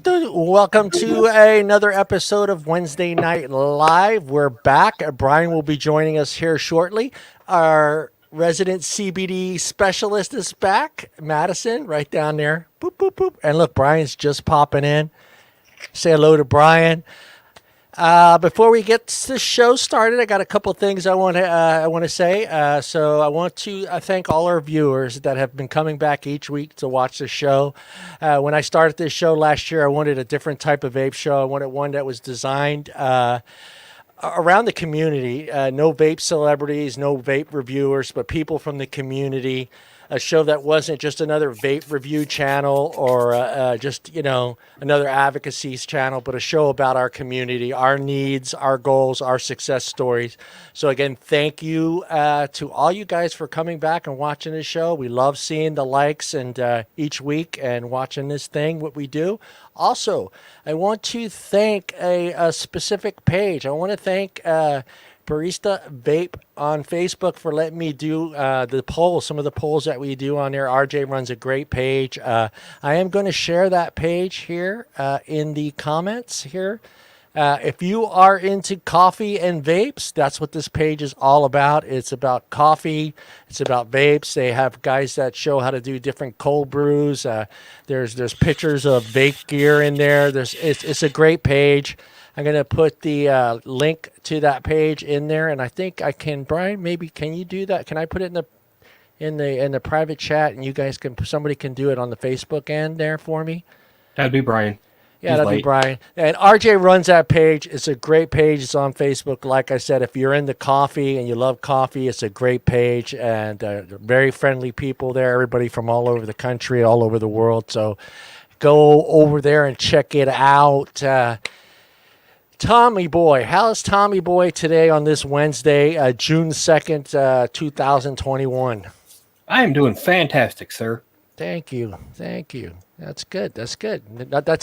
Welcome to another episode of Wednesday Night Live. We're back. Brian will be joining us here shortly. Our resident CBD specialist is back, Madison, right down there. Boop, boop, boop. And look, Brian's just popping in. Say hello to Brian. Before we get the show started, I got a couple things I want to say. So I want to thank all our viewers that have been coming back each week to watch the show. When I started this show last year, I wanted a different type of vape show. I wanted one that was designed around the community. No vape celebrities, no vape reviewers, but people from the community. A show that wasn't just another vape review channel or just, another advocacy channel, but a show about our community, our needs, our goals, our success stories. So again, thank you to all you guys for coming back and watching this show. We love seeing the likes and each week and watching this thing, what we do. Also, I want to thank a specific page. I want to thank Barista Vape on Facebook for letting me do the polls, some of the polls that we do on there. RJ runs a great page. I am going to share that page here in the comments here. If you are into coffee and vapes, that's what this page is all about. It's about coffee. It's about vapes. They have guys that show how to do different cold brews. There's pictures of vape gear in there. It's a great page. I'm going to put the link to that page in there, and I think I can. Brian, maybe can you do that? Can I put it in the private chat, and you guys somebody can do it on the Facebook end there for me? That'd be Brian. Yeah, that'd be Brian. And RJ runs that page. It's a great page. It's on Facebook. Like I said, if you're into coffee and you love coffee, it's a great page, and very friendly people there. Everybody from all over the country, all over the world. So go over there and check it out. Tommy Boy, how's Tommy Boy today on this Wednesday, June 2nd, 2021? I am doing fantastic, sir. Thank you. That's good. That's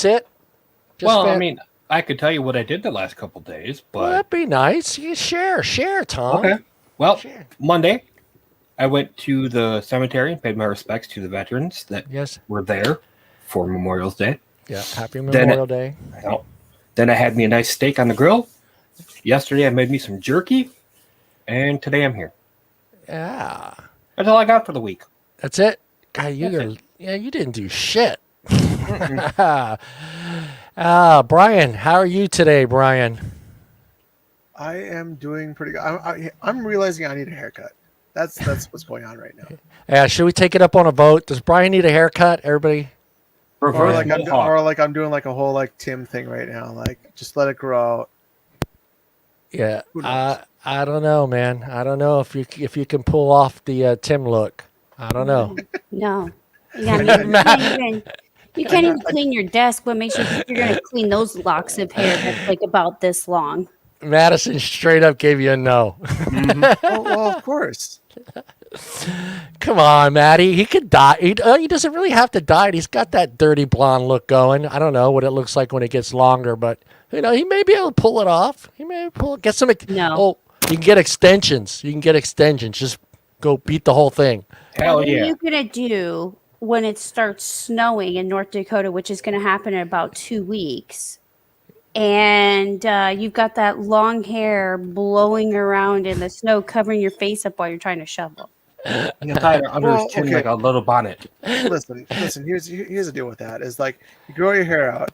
it? I mean, I could tell you what I did the last couple days, but... Well, that'd be nice. You share, Tom. Okay. Well, Monday, I went to the cemetery and paid my respects to the veterans that were there for Memorial's Day. Yeah, happy Memorial Day. Then I had me a nice steak on the grill. Yesterday I made me some jerky. And today I'm here. Yeah. That's all I got for the week. That's it? God, you didn't do shit. Brian, how are you today, Brian? I am doing pretty good. I'm realizing I need a haircut. That's what's going on right now. Yeah, should we take it up on a vote? Does Brian need a haircut, everybody? Or like I'm doing like a whole like Tim thing right now. Like just let it grow out. Yeah, I don't know, man. I don't know if you can pull off the Tim look. I don't know. No. Yeah, you can't even clean your desk, but make sure you're going to clean those locks of hair that's like about this long. Madison straight up gave you a no. Mm-hmm. Well, of course. Come on, Maddie. He could dye. He doesn't really have to dye it. He's got that dirty blonde look going. I don't know what it looks like when it gets longer, but he may be able to pull it off. He may get some. No. Oh, you can get extensions. Just go beat the whole thing. Hell what yeah. What are you gonna do when it starts snowing in North Dakota, which is going to happen in about 2 weeks? And you've got that long hair blowing around in the snow, covering your face up while you're trying to shovel. You tie it under his chin like a little bonnet. Listen. Here's the deal with that. Is like you grow your hair out,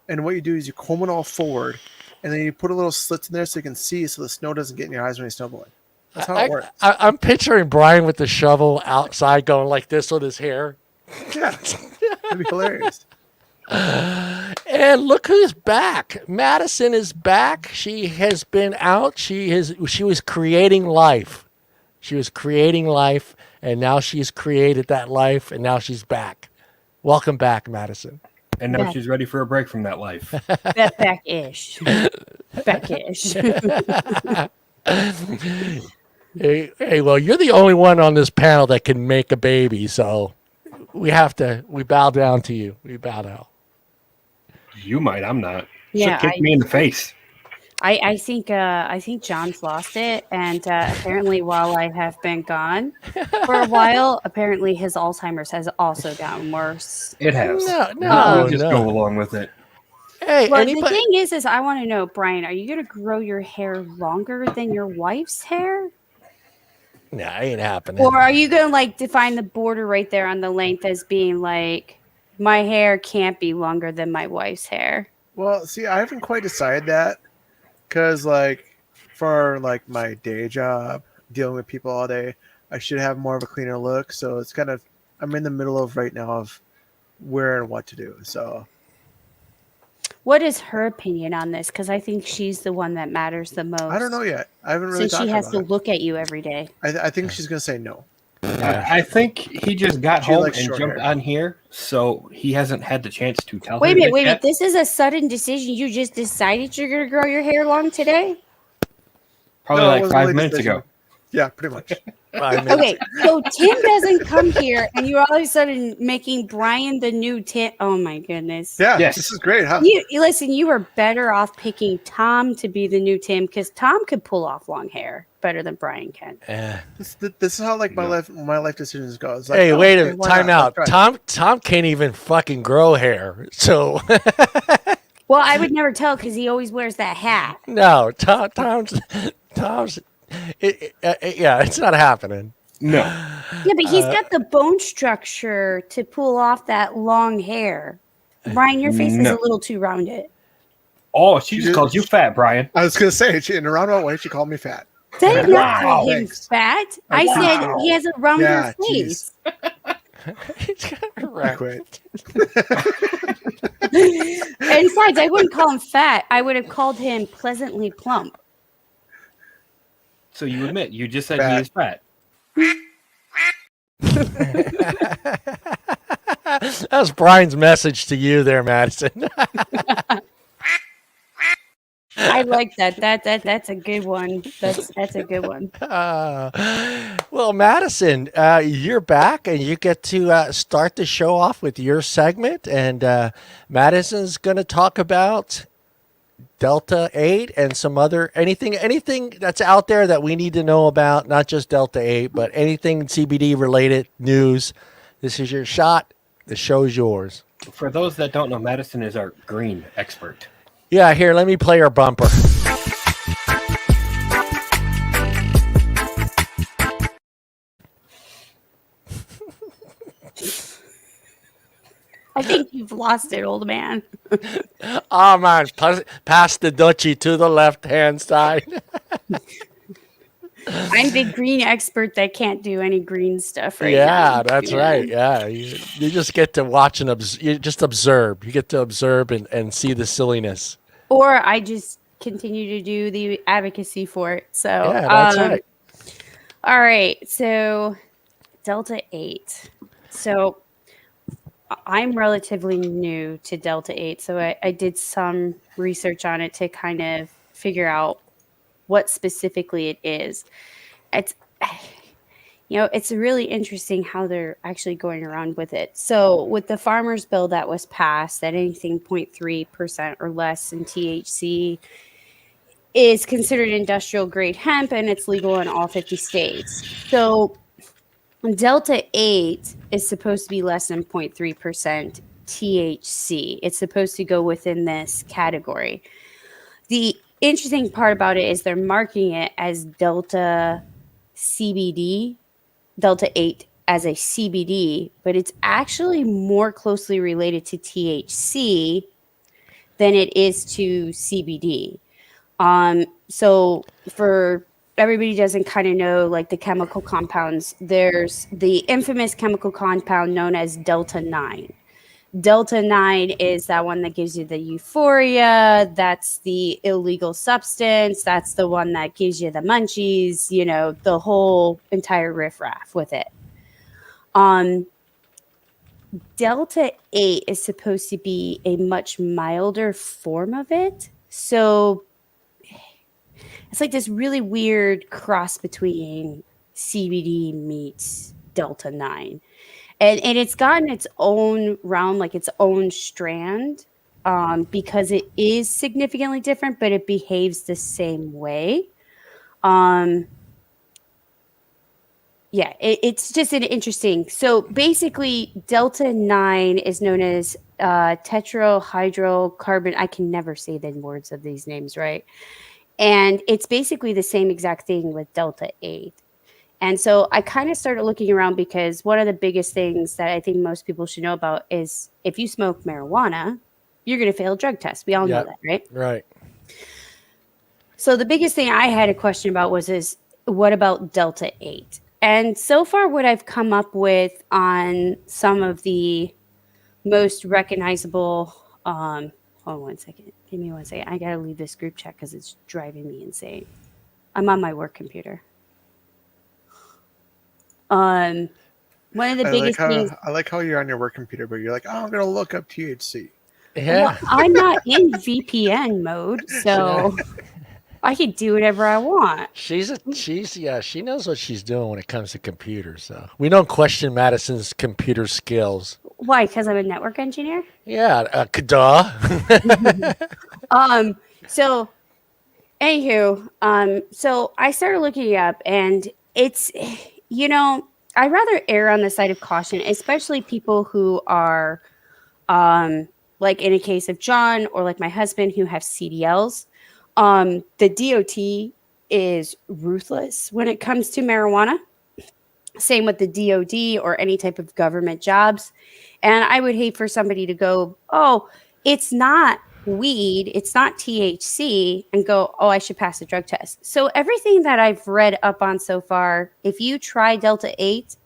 and what you do is you comb it all forward, and then you put a little slits in there so you can see, so the snow doesn't get in your eyes when you're snowboarding. That's how it works. I'm picturing Brian with the shovel outside, going like this with his hair. Yeah, that'd be hilarious. And look who's back. Madison is back. She has been out. She was creating life. And now she's created that life, and now she's back. Welcome back, Madison. And now she's ready for a break from that life. Back-ish. Back-ish. Hey, well, you're the only one on this panel that can make a baby, so we bow down to you. We bow down. You might, I'm not. Yeah, so kick me in the face. I think John's lost it, and apparently while I have been gone for a while, apparently his Alzheimer's has also gotten worse. It has. No, We'll just go along with it. Hey, Well, anybody? the thing is I want to know, Brian, are you going to grow your hair longer than your wife's hair? Nah, ain't happening. Or are you going to like define the border right there on the length as being like, my hair can't be longer than my wife's hair? Well, see, I haven't quite decided that because, like, for like my day job, dealing with people all day, I should have more of a cleaner look. So it's kind of I'm in the middle of right now of where and what to do. So What is her opinion on this? Because I think she's the one that matters the most. I don't know yet. I haven't really Since talked she has about to it. look at you every day. I think she's gonna say no. I think he just got She home likes and short jumped hair. on here, so he hasn't had the chance to tell Wait her a minute, this wait a minute. yet. This is a sudden decision. You just decided you're going to grow your hair long today? Probably No, it like wasn't 5 really a minutes decision. ago. Yeah, pretty much. 5 minutes. Okay, so Tim doesn't come here, and you're all of a sudden making Brian the new Tim. Oh my goodness! Yeah, Yes. this is great, huh? You listen. You were better off picking Tom to be the new Tim because Tom could pull off long hair better than Brian can. This is how like my life decisions go. It's like, Hey, oh, wait a okay, minute. why Time not? out. Let's try it. Tom can't even fucking grow hair. So Well, I would never tell because he always wears that hat. no, Tom's. Yeah, it's not happening. No. Yeah, but he's got the bone structure to pull off that long hair. Brian, your face is No. a little too rounded. Oh, she just called you fat, Brian. I was gonna say in a roundabout way, she called me fat. They did not call him Thanks. fat. I said he has a rounder Yeah, face. He's got a I rack. quit. And besides, I wouldn't call him fat. I would have called him pleasantly plump. So you admit, you just said Fat. he is fat. That was Brian's message to you there, Madison. I like that. That's a good one. That's a good one. Well, Madison, you're back, and you get to start the show off with your segment. And Madison's going to talk about Delta 8 and some other anything that's out there that we need to know about, not just Delta 8, but anything CBD related news. This is your shot. The show's yours. For those that don't know, Madison is our green expert. Yeah, here, let me play our bumper. I think you've lost it, old man. Oh, man, pass the Dutchie to the left-hand side. I'm the green expert that can't do any green stuff right now. Yeah, that's right. Yeah, you just get to watch and you just observe. You get to observe and see the silliness. Or I just continue to do the advocacy for it. So Yeah, that's right. All right. So Delta 8. So I'm relatively new to Delta 8. So I did some research on it to kind of figure out what specifically it is. It's, it's really interesting how they're actually going around with it. So with the farmers bill that was passed, that anything 0.3% or less in THC is considered industrial grade hemp, and it's legal in all 50 states. So Delta 8 is supposed to be less than 0.3% THC. It's supposed to go within this category. The interesting part about it is they're marking it as Delta CBD, Delta 8 as a CBD, but it's actually more closely related to THC than it is to CBD. So for everybody doesn't kind of know like the chemical compounds, there's the infamous chemical compound known as Delta 9. Delta 9 is that one that gives you the euphoria. That's the illegal substance. That's the one that gives you the munchies, the whole entire riffraff with it. Delta 8 is supposed to be a much milder form of it. So it's like this really weird cross between CBD meets Delta 9. And it's gotten its own realm, like its own strand, because it is significantly different, but it behaves the same way. It's just an interesting. So basically, Delta 9 is known as tetrahydrocarbon. I can never say the words of these names right. And it's basically the same exact thing with Delta 8. And so I kind of started looking around because one of the biggest things that I think most people should know about is if you smoke marijuana, you're going to fail a drug test. We all know that, right? Right. So the biggest thing I had a question about was what about Delta 8? And so far what I've come up with on some of the most recognizable hold on one second. Give me 1 second. I got to leave this group chat because it's driving me insane. I'm on my work computer. One of the biggest things. I like how you're on your work computer, but you're like, oh, I'm going to look up THC. Yeah. Well, I'm not in VPN mode, so I can do whatever I want. She knows what she's doing when it comes to computers. So we don't question Madison's computer skills. Why? Because I'm a network engineer? Yeah, duh. So anywho, so I started looking it up, and it's, I'd rather err on the side of caution, especially people who are, like in a case of John or like my husband who have CDLs. The DOT is ruthless when it comes to marijuana. Same with the DOD or any type of government jobs. And I would hate for somebody to go, oh, it's not weed, it's not THC, and go, oh, I should pass a drug test. So everything that I've read up on so far, if you try Delta 8,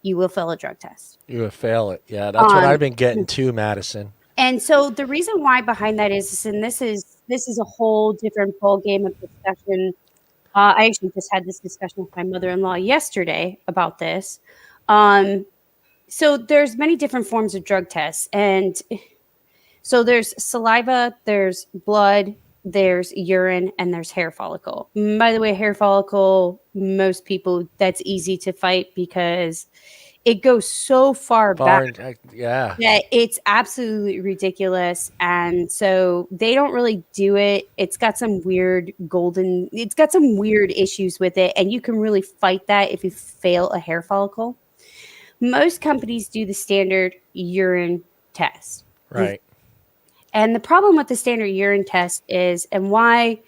you will fail a drug test. You will fail it. Yeah, that's what I've been getting too, Madison. And so the reason why behind that is, and this is a whole different ball game of discussion. I actually just had this discussion with my mother-in-law yesterday about this. So there's many different forms of drug tests. And so there's saliva, there's blood, there's urine, and there's hair follicle. By the way, hair follicle, most people, that's easy to fight because it goes so far back that it's absolutely ridiculous. And so they don't really do it. It's got some weird issues with it. And you can really fight that if you fail a hair follicle. Most companies do the standard urine test. Right. And the problem with the standard urine test is, and why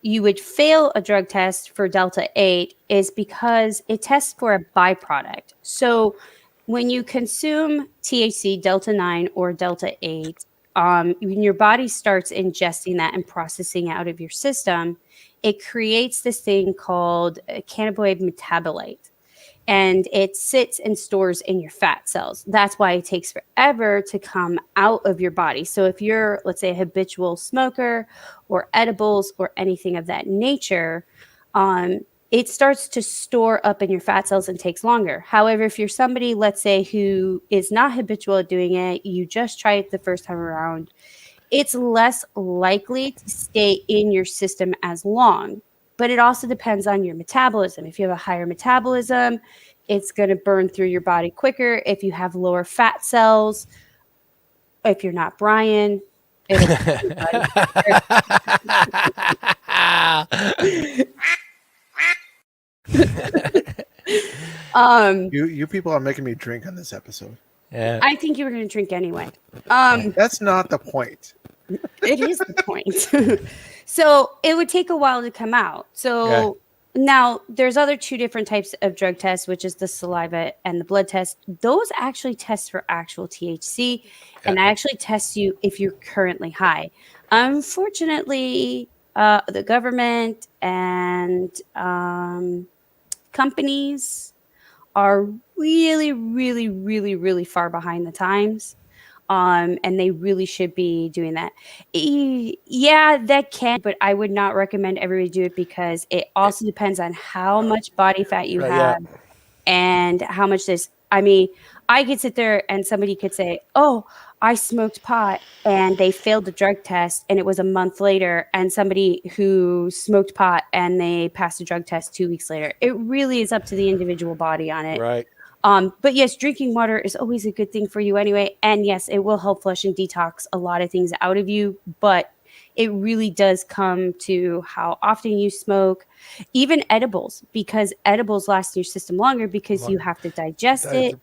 you would fail a drug test for Delta 8 is because it tests for a byproduct. So when you consume THC, Delta 9 or Delta 8, when your body starts ingesting that and processing it out of your system, it creates this thing called a cannabinoid metabolite. And it sits and stores in your fat cells. That's why it takes forever to come out of your body. So if you're, let's say, a habitual smoker or edibles or anything of that nature, it starts to store up in your fat cells and takes longer. However, if you're somebody, let's say, who is not habitual at doing it, you just try it the first time around, it's less likely to stay in your system as long. But it also depends on your metabolism. If you have a higher metabolism, it's going to burn through your body quicker. If you have lower fat cells, if you're not Brian, You people are making me drink on this episode. Yeah. I think you were going to drink anyway. That's not the point. It is the point. So it would take a while to come out. So now there's two different types of drug tests, which is the saliva and the blood test. Those actually test for actual THC and actually test you if you're currently high. Unfortunately, the government and companies are really, really, really, really far behind the times. And they really should be doing that. Yeah, that can, but I would not recommend everybody do it because it also depends on how much body fat you have and how much this. I mean, I could sit there and somebody could say, oh, I smoked pot and they failed the drug test and it was a month later, and somebody who smoked pot and they passed a drug test 2 weeks later. It really is up to the individual body on it. Right. But yes, drinking water is always a good thing for you anyway. And yes, it will help flush and detox a lot of things out of you. But it really does come to how often you smoke, even edibles, because edibles last in your system longer because you have to digest it.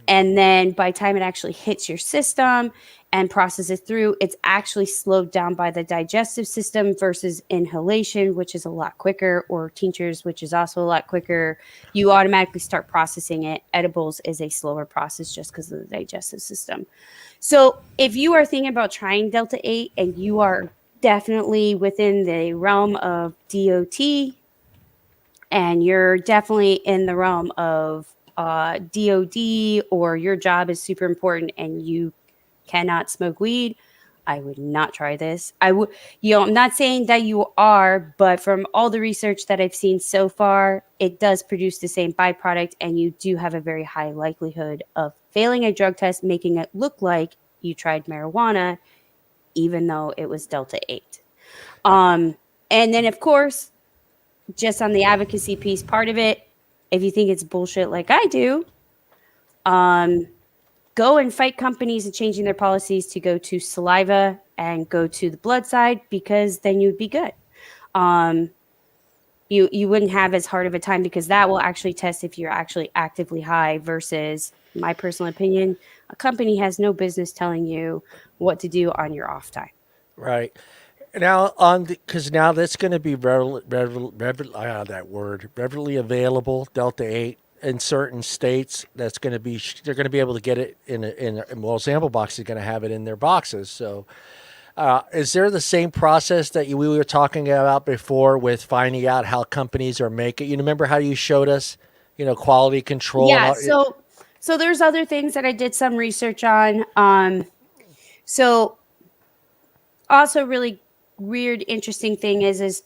And then by the time it actually hits your system and processes through, it's actually slowed down by the digestive system versus inhalation, which is a lot quicker, or tinctures, which is also a lot quicker. You automatically start processing it. Edibles is a slower process just because of the digestive system. So if you are thinking about trying Delta 8 and you are definitely within the realm of DOT, and you're definitely in the realm of DOD, or your job is super important and you cannot smoke weed, I would not try this. I would, I'm not saying that you are, but from all the research that I've seen so far, it does produce the same byproduct, and you do have a very high likelihood of failing a drug test, making it look like you tried marijuana, even though it was Delta 8. And then, of course, just on the advocacy piece part of it, if you think it's bullshit like I do, go and fight companies and changing their policies to go to saliva and go to the blood side, because then you'd be good. You wouldn't have as hard of a time, because that will actually test if you're actually actively high, versus, my personal opinion, a company has no business telling you what to do on your off time. Right. Now because now that's going to be readily available, Delta 8 in certain states. That's going to be, they're going to be able to get it well, ZampleBox is going to have it in their boxes. So is there the same process that we were talking about before with finding out how companies are making? You remember how you showed us, quality control? Yeah. So there's other things that I did some research on. So also really weird, interesting thing is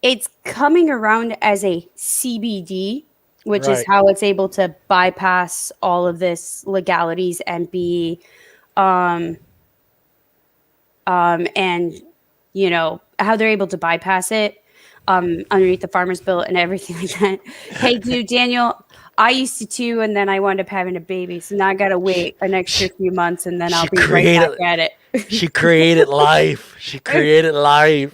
it's coming around as a CBD, which is how it's able to bypass all of this legalities and be, and how they're able to bypass it, underneath the farmer's bill and everything like that. Hey, dude, Daniel, I used to too, and then I wound up having a baby, so now I gotta wait an extra few months, and then I'll be right back at it. She created life. She created life.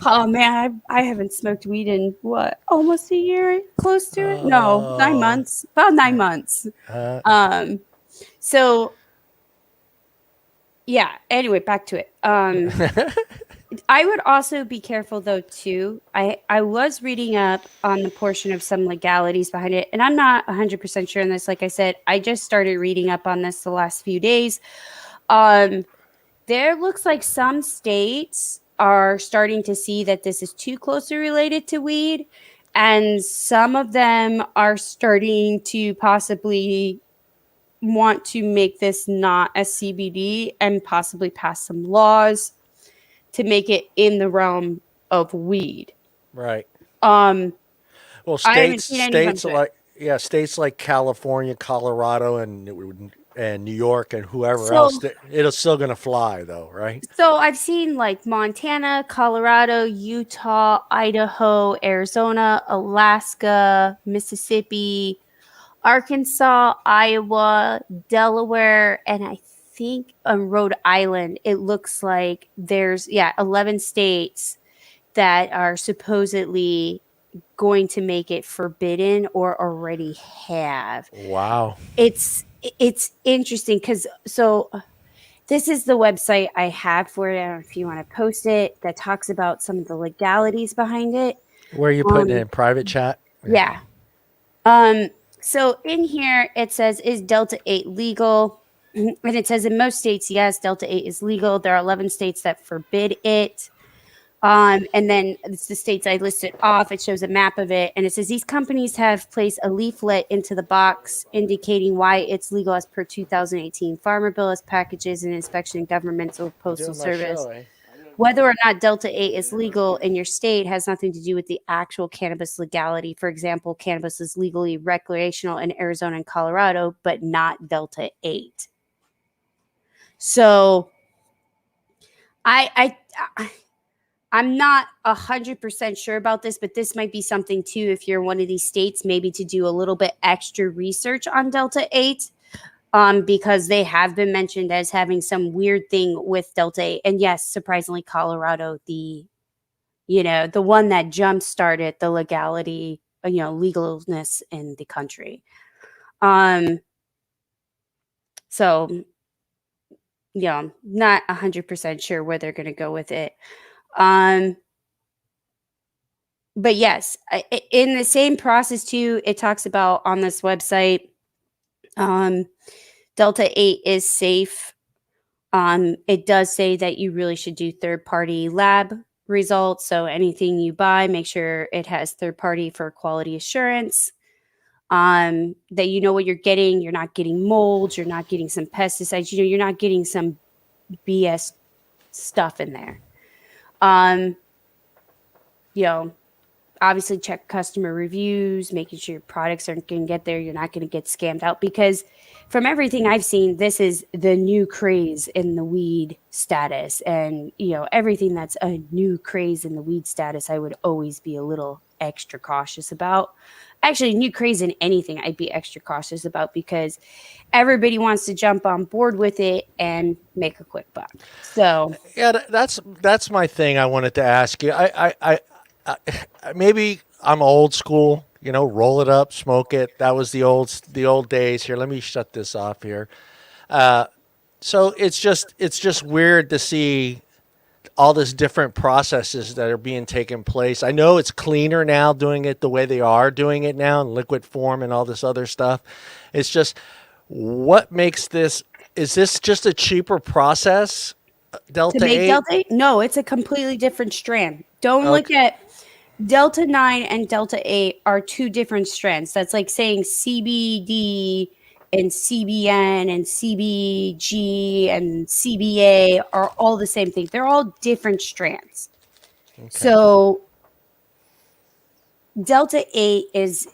Oh man, I haven't smoked weed in what, almost a year, close to it. No, 9 months, about 9 months. So yeah. Anyway, back to it. I would also be careful though too. I was reading up on the portion of some legalities behind it, and I'm not 100% sure on this. Like I said, I just started reading up on this the last few days. There looks like some states are starting to see that this is too closely related to weed, and some of them are starting to possibly want to make this not a CBD and possibly pass some laws to make it in the realm of weed. Right. Well, states like California, Colorado, and New York, and whoever else, it's still going to fly though, right? So I've seen like Montana, Colorado, Utah, Idaho, Arizona, Alaska, Mississippi, Arkansas, Iowa, Delaware, and I think on Rhode Island, it looks like there's 11 states that are supposedly going to make it forbidden or already have. Wow. It's interesting because this is the website I have for it. I don't know if you want to post it, that talks about some of the legalities behind it. Where are you putting it in private chat? Yeah. So in here it says, is Delta 8 legal? And it says in most states, yes, Delta 8 is legal. There are 11 states that forbid it. And then it's the states I listed off. It shows a map of it. And it says these companies have placed a leaflet into the box indicating why it's legal as per 2018 Farmer Bill, as packages and inspection and governmental postal service. Whether or not Delta 8 is legal in your state has nothing to do with the actual cannabis legality. For example, cannabis is legally recreational in Arizona and Colorado, but not Delta 8. So I'm not 100% sure about this, but this might be something too, if you're one of these states, maybe to do a little bit extra research on Delta 8, because they have been mentioned as having some weird thing with Delta 8. And yes, surprisingly, Colorado, the one that jump started the legality, legalness in the country. So, yeah, not 100% sure where they're going to go with it. But yes, in the same process too, it talks about on this website, Delta 8 is safe. It does say that you really should do third-party lab results. So anything you buy, make sure it has third-party for quality assurance. That you know what you're getting. You're not getting molds. You're not getting some pesticides. You're not getting some BS stuff in there. Obviously check customer reviews, making sure your products aren't going to get there. You're not going to get scammed out, because from everything I've seen, this is the new craze in the weed status. And, everything that's a new craze in the weed status, I would always be a little extra cautious about. Actually, new craze in anything, I'd be extra cautious about, because everybody wants to jump on board with it and make a quick buck. So yeah, that's my thing. I wanted to ask you. I maybe I'm old school. Roll it up, smoke it. That was the old days. Here, let me shut this off here. So it's just weird to see all this different processes that are being taken place. I know it's cleaner now doing it the way they are doing it now in liquid form and all this other stuff. It's just, what makes this? Is this just a cheaper process? Delta to make 8? Delta 8? No, it's a completely different strand. Don't look at Delta 9 and Delta 8 are two different strands. That's like saying CBD and CBN and CBG and CBA are all the same thing. They're all different strands. Okay. So Delta 8 is,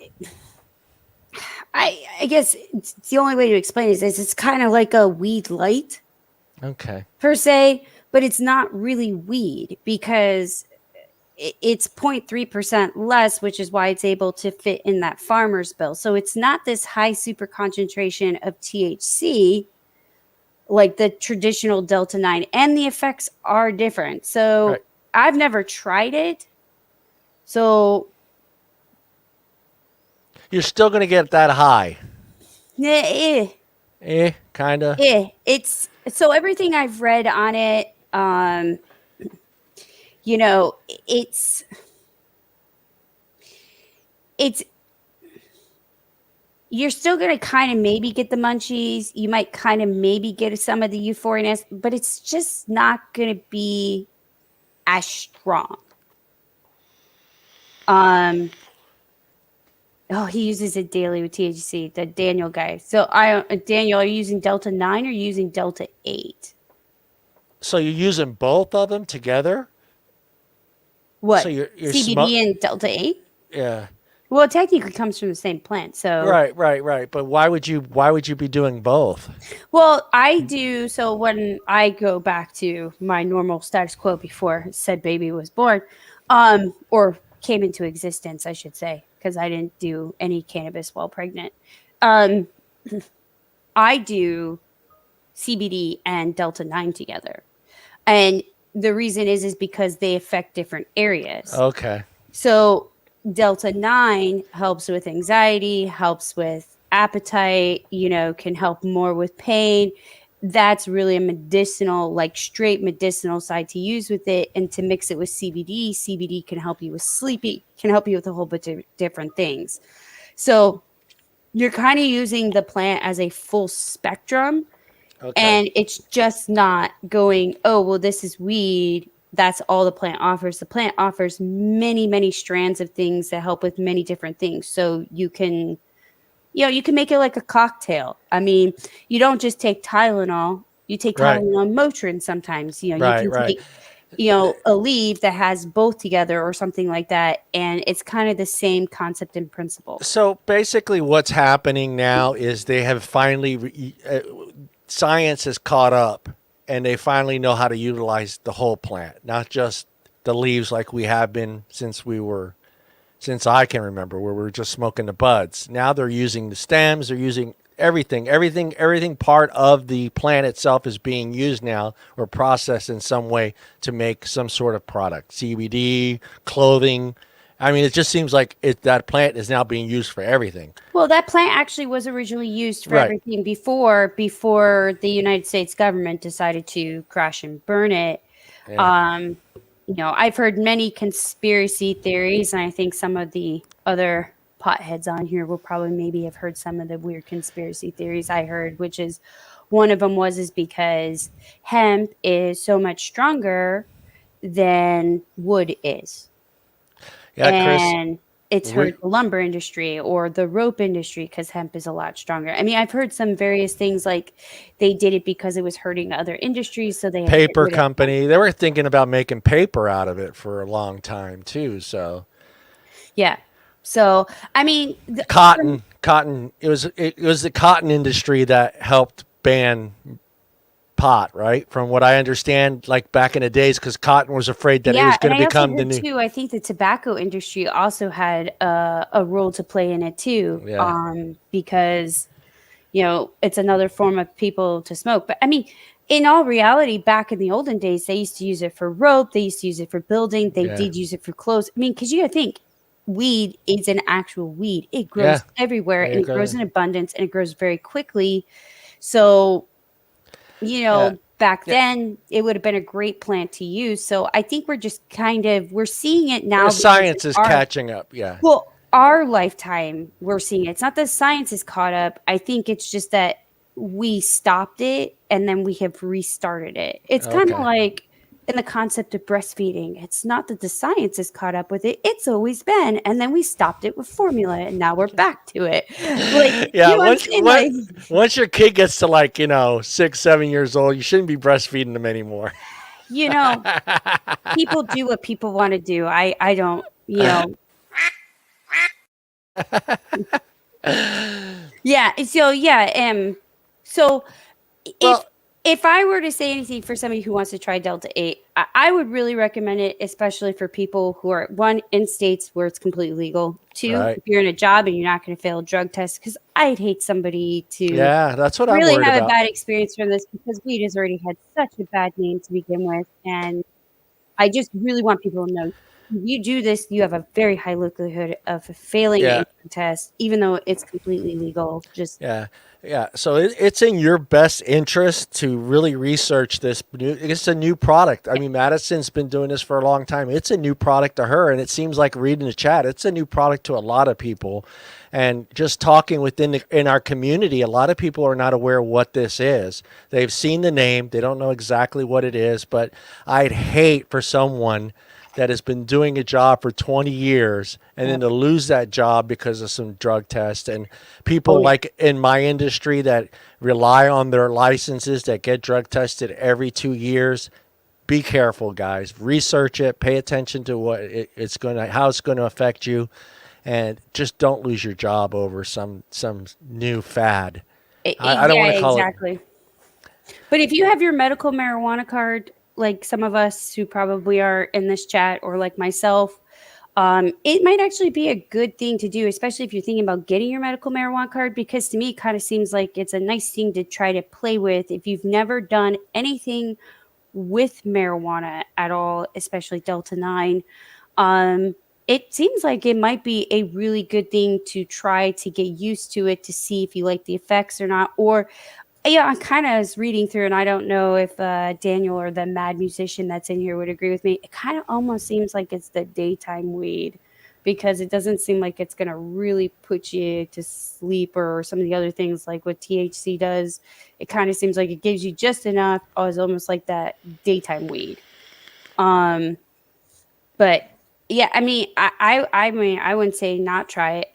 I guess it's the only way to explain it is it's kind of like a weed light. Okay. Per se, but it's not really weed, because it's 0.3% less, which is why it's able to fit in that farmer's bill. So it's not this high super concentration of THC like the traditional Delta 9, and the effects are different. So right. I've never tried it. So you're still going to get that high. Kind of. It's so everything I've read on it, it's you're still going to kind of maybe get the munchies. You might kind of maybe get some of the euphoriness, but it's just not going to be as strong. He uses it daily with THC, the Daniel guy. So Daniel, are you using Delta 9 or are you using Delta 8? So you're using both of them together? What? So you're CBD and Delta 8? Yeah. Well, it technically comes from the same plant, so right. But why would you be doing both? Well, I do. So when I go back to my normal status quo before said baby was born, or came into existence, I should say, because I didn't do any cannabis while pregnant. I do CBD and Delta 9 together, and the reason is because they affect different areas. Okay. So Delta 9 helps with anxiety, helps with appetite, can help more with pain. That's really a medicinal, like straight medicinal side to use with it. And to mix it with CBD, CBD can help you with sleeping, can help you with a whole bunch of different things. So you're kind of using the plant as a full spectrum. Okay. And it's just not going, oh, well, this is weed. That's all the plant offers. The plant offers many, many strands of things that help with many different things. So you can make it like a cocktail. I mean, you don't just take Tylenol. You take Tylenol and Motrin sometimes. You can take, a leaf that has both together or something like that. And it's kind of the same concept and principle. So basically what's happening now is they have finally, science has caught up. And they finally know how to utilize the whole plant, not just the leaves like we have been since I can remember, where we were just smoking the buds. Now they're using the stems, they're using everything part of the plant itself is being used now or processed in some way to make some sort of product, CBD, clothing, I mean, it just seems like that plant is now being used for everything. Well, that plant actually was originally used for Right. everything before the United States government decided to crash and burn it. Yeah. I've heard many conspiracy theories, and I think some of the other potheads on here will probably maybe have heard some of the weird conspiracy theories I heard, which is one of them is because hemp is so much stronger than wood is. Yeah, Chris. And it's hurt the lumber industry or the rope industry because hemp is a lot stronger. I mean, I've heard some various things like they did it because it was hurting other industries, so they had paper company. They were thinking about making paper out of it for a long time too. So yeah. So I mean, cotton. It was the cotton industry that helped ban pot, right? From what I understand, like back in the days, because cotton was afraid that it was going to become the new. Too, I think the tobacco industry also had a role to play in it too, because it's another form of people to smoke. But I mean, in all reality, back in the olden days, they used to use it for rope. They used to use it for building. They did use it for clothes. I mean, because you got to think, weed is an actual weed. It grows everywhere, and it grows in abundance, and it grows very quickly. So, back then it would have been a great plant to use. So I think we're just we're seeing it now. The science is catching up. Yeah. Well, our lifetime, we're seeing it. It's not that science is caught up. I think it's just that we stopped it and then we have restarted it. It's kind of like in the concept of breastfeeding. It's not that the science is caught up with it. It's always been. And then we stopped it with formula and now we're back to it. Like, once your kid gets to 6, 7 years old, you shouldn't be breastfeeding them anymore. People do what people want to do. I don't, yeah. So if I were to say anything for somebody who wants to try Delta 8, I would really recommend it, especially for people who are, one, in states where it's completely legal. Two, if you're in a job and you're not going to fail a drug test, because I'd hate somebody to that's what really I'm worried have about. a bad experience from this, because weed has already had such a bad name to begin with. And I just really want people to know, if you do this, you have a very high likelihood of failing a drug test, even though it's completely legal. So it's in your best interest to really research this. It's a new product. I mean, Madison's been doing this for a long time. It's a new product to her, and it seems like reading the chat, it's a new product to a lot of people. And just talking in our community, a lot of people are not aware what this is. They've seen the name. They don't know exactly what it is, but I'd hate for someone that has been doing a job for 20 years and then to lose that job because of some drug test. And people like in my industry that rely on their licenses that get drug tested every 2 years. Be careful, guys. Research it. Pay attention to what how it's going to affect you, and just don't lose your job over some new fad. I don't want to call it. But if you have your medical marijuana card, like some of us who probably are in this chat, or like myself, it might actually be a good thing to do, especially if you're thinking about getting your medical marijuana card, because to me, it kind of seems like it's a nice thing to try to play with if you've never done anything with marijuana at all, especially Delta 9. It seems like it might be a really good thing to try to get used to it, to see if you like the effects or not. Or I kind of was reading through, and I don't know if Daniel or the mad musician that's in here would agree with me. It kind of almost seems like it's the daytime weed, because it doesn't seem like it's going to really put you to sleep or some of the other things like what THC does. It kind of seems like it gives you just enough. It's almost like that daytime weed. But yeah, I mean, I wouldn't say not try it.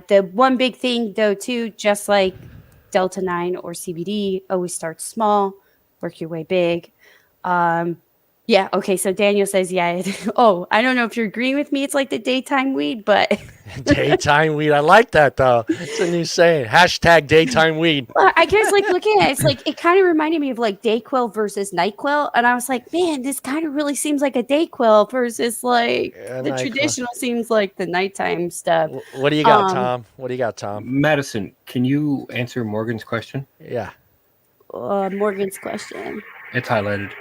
The one big thing though, too, just like Delta 9 or CBD, always start small, work your way big. Okay, so Daniel says, I don't know if you're agreeing with me. It's like the daytime weed, but daytime weed. I like that though. It's a new saying. # daytime weed. Well, I guess looking at it, it's like it kind of reminded me of like Dayquil versus NyQuil, and I was like, man, this kind of really seems like a Dayquil versus like the traditional seems like the nighttime stuff. What do you got, Tom? What do you got, Tom? Madison, can you answer Morgan's question? Yeah. Morgan's question. It's highlighted.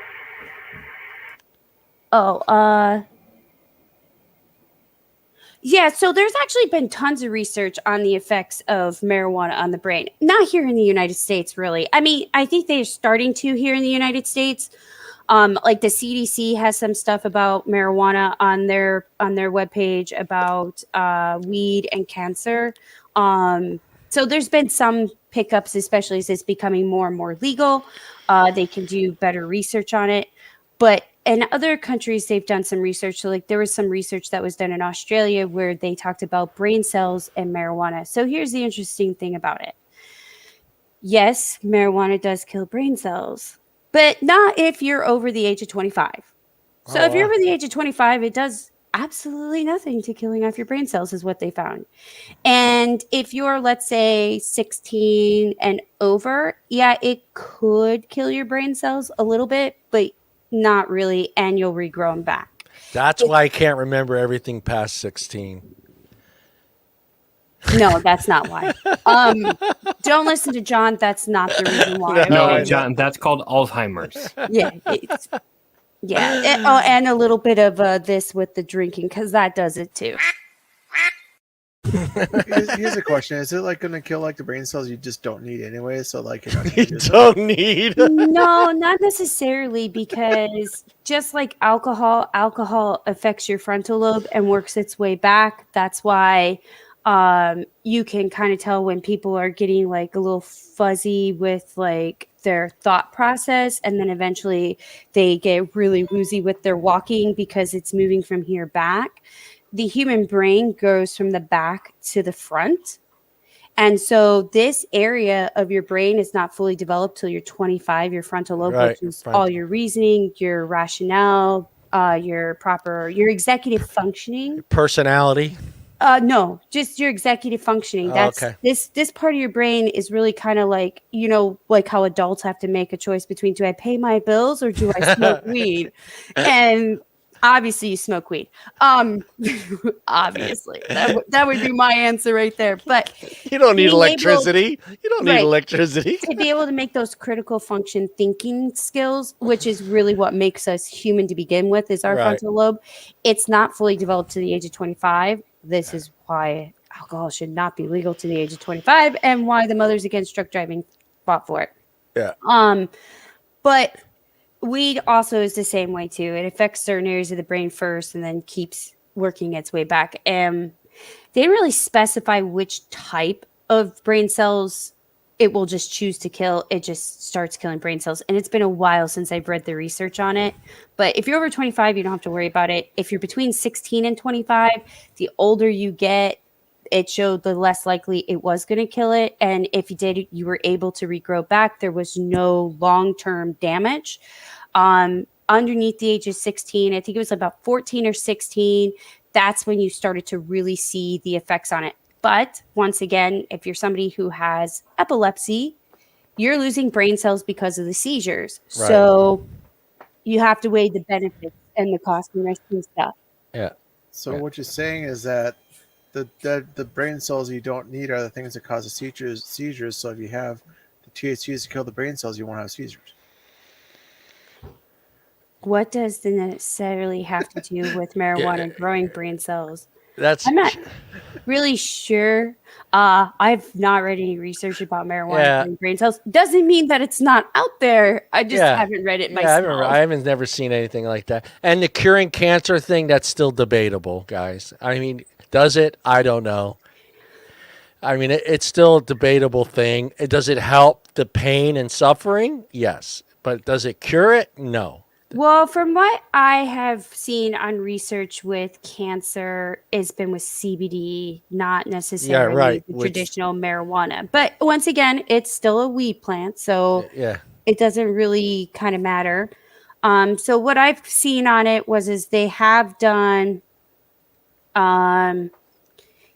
Yeah, so there's actually been tons of research on the effects of marijuana on the brain. Not here in the United States, really. I mean, I think they're starting to here in the United States. Like the CDC has some stuff about marijuana on their webpage about weed and cancer. So there's been some pickups, especially as it's becoming more and more legal. They can do better research on it. But in other countries, they've done some research. So like there was some research that was done in Australia where they talked about brain cells and marijuana. So here's the interesting thing about it. Yes, marijuana does kill brain cells, but not if you're over the age of 25. So if you're over the age of 25, it does absolutely nothing to killing off your brain cells is what they found. And if you're, let's say, 16 and over, yeah, it could kill your brain cells a little bit, but not really, and you'll regrow them back. That's why I can't remember everything past 16. No, that's not why. Don't listen to John. That's not the reason why. No, John, that's called Alzheimer's. Yeah. And a little bit of this with the drinking, because that does it too. Here's a question: is it like going to kill like the brain cells you just don't need anyway? So like you don't need. No, not necessarily, because just like alcohol affects your frontal lobe and works its way back. That's why you can kind of tell when people are getting like a little fuzzy with like their thought process, and then eventually they get really woozy with their walking because it's moving from here back. The human brain goes from the back to the front. And so this area of your brain is not fully developed till you're 25, your frontal lobe, which is all your reasoning, your rationale, your executive functioning. Personality. No, just your executive functioning. That's okay. This part of your brain is really kind of like, like how adults have to make a choice between, do I pay my bills or do I smoke weed? And obviously you smoke weed. Obviously that would be my answer right there. But you don't need electricity. You don't need electricity to be able to make those critical function thinking skills, which is really what makes us human to begin with, is our frontal lobe. It's not fully developed to the age of 25. This is why alcohol should not be legal to the age of 25, and why the Mothers Against Drunk Driving fought for it. Yeah. But weed also is the same way too. It affects certain areas of the brain first and then keeps working its way back. And they didn't really specify which type of brain cells it will just choose to kill. It just starts killing brain cells. And it's been a while since I've read the research on it. But if you're over 25, you don't have to worry about it. If you're between 16 and 25, the older you get, it showed the less likely it was going to kill it. And if you did, you were able to regrow back. There was no long-term damage. Underneath the age of 16, I think it was about 14 or 16, that's when you started to really see the effects on it. But once again, if you're somebody who has epilepsy, you're losing brain cells because of the seizures. Right. So you have to weigh the benefits and the cost and risk and stuff. Yeah. So what you're saying is that the brain cells you don't need are the things that cause the seizures. So if you have the THCs to kill the brain cells, you won't have seizures. What does the necessarily have to do with marijuana growing brain cells? I'm not really sure. I've not read any research about marijuana growing brain cells. Doesn't mean that it's not out there. I just haven't read it myself. I haven't never seen anything like that. And the curing cancer thing, that's still debatable, guys. I mean, does it? I don't know. I mean, it's still a debatable thing. Does it help the pain and suffering? Yes. But does it cure it? No. Well, from what I have seen on research with cancer, it's been with CBD, not necessarily the traditional marijuana. But once again, it's still a weed plant, so it doesn't really kind of matter. So what I've seen on it is they have done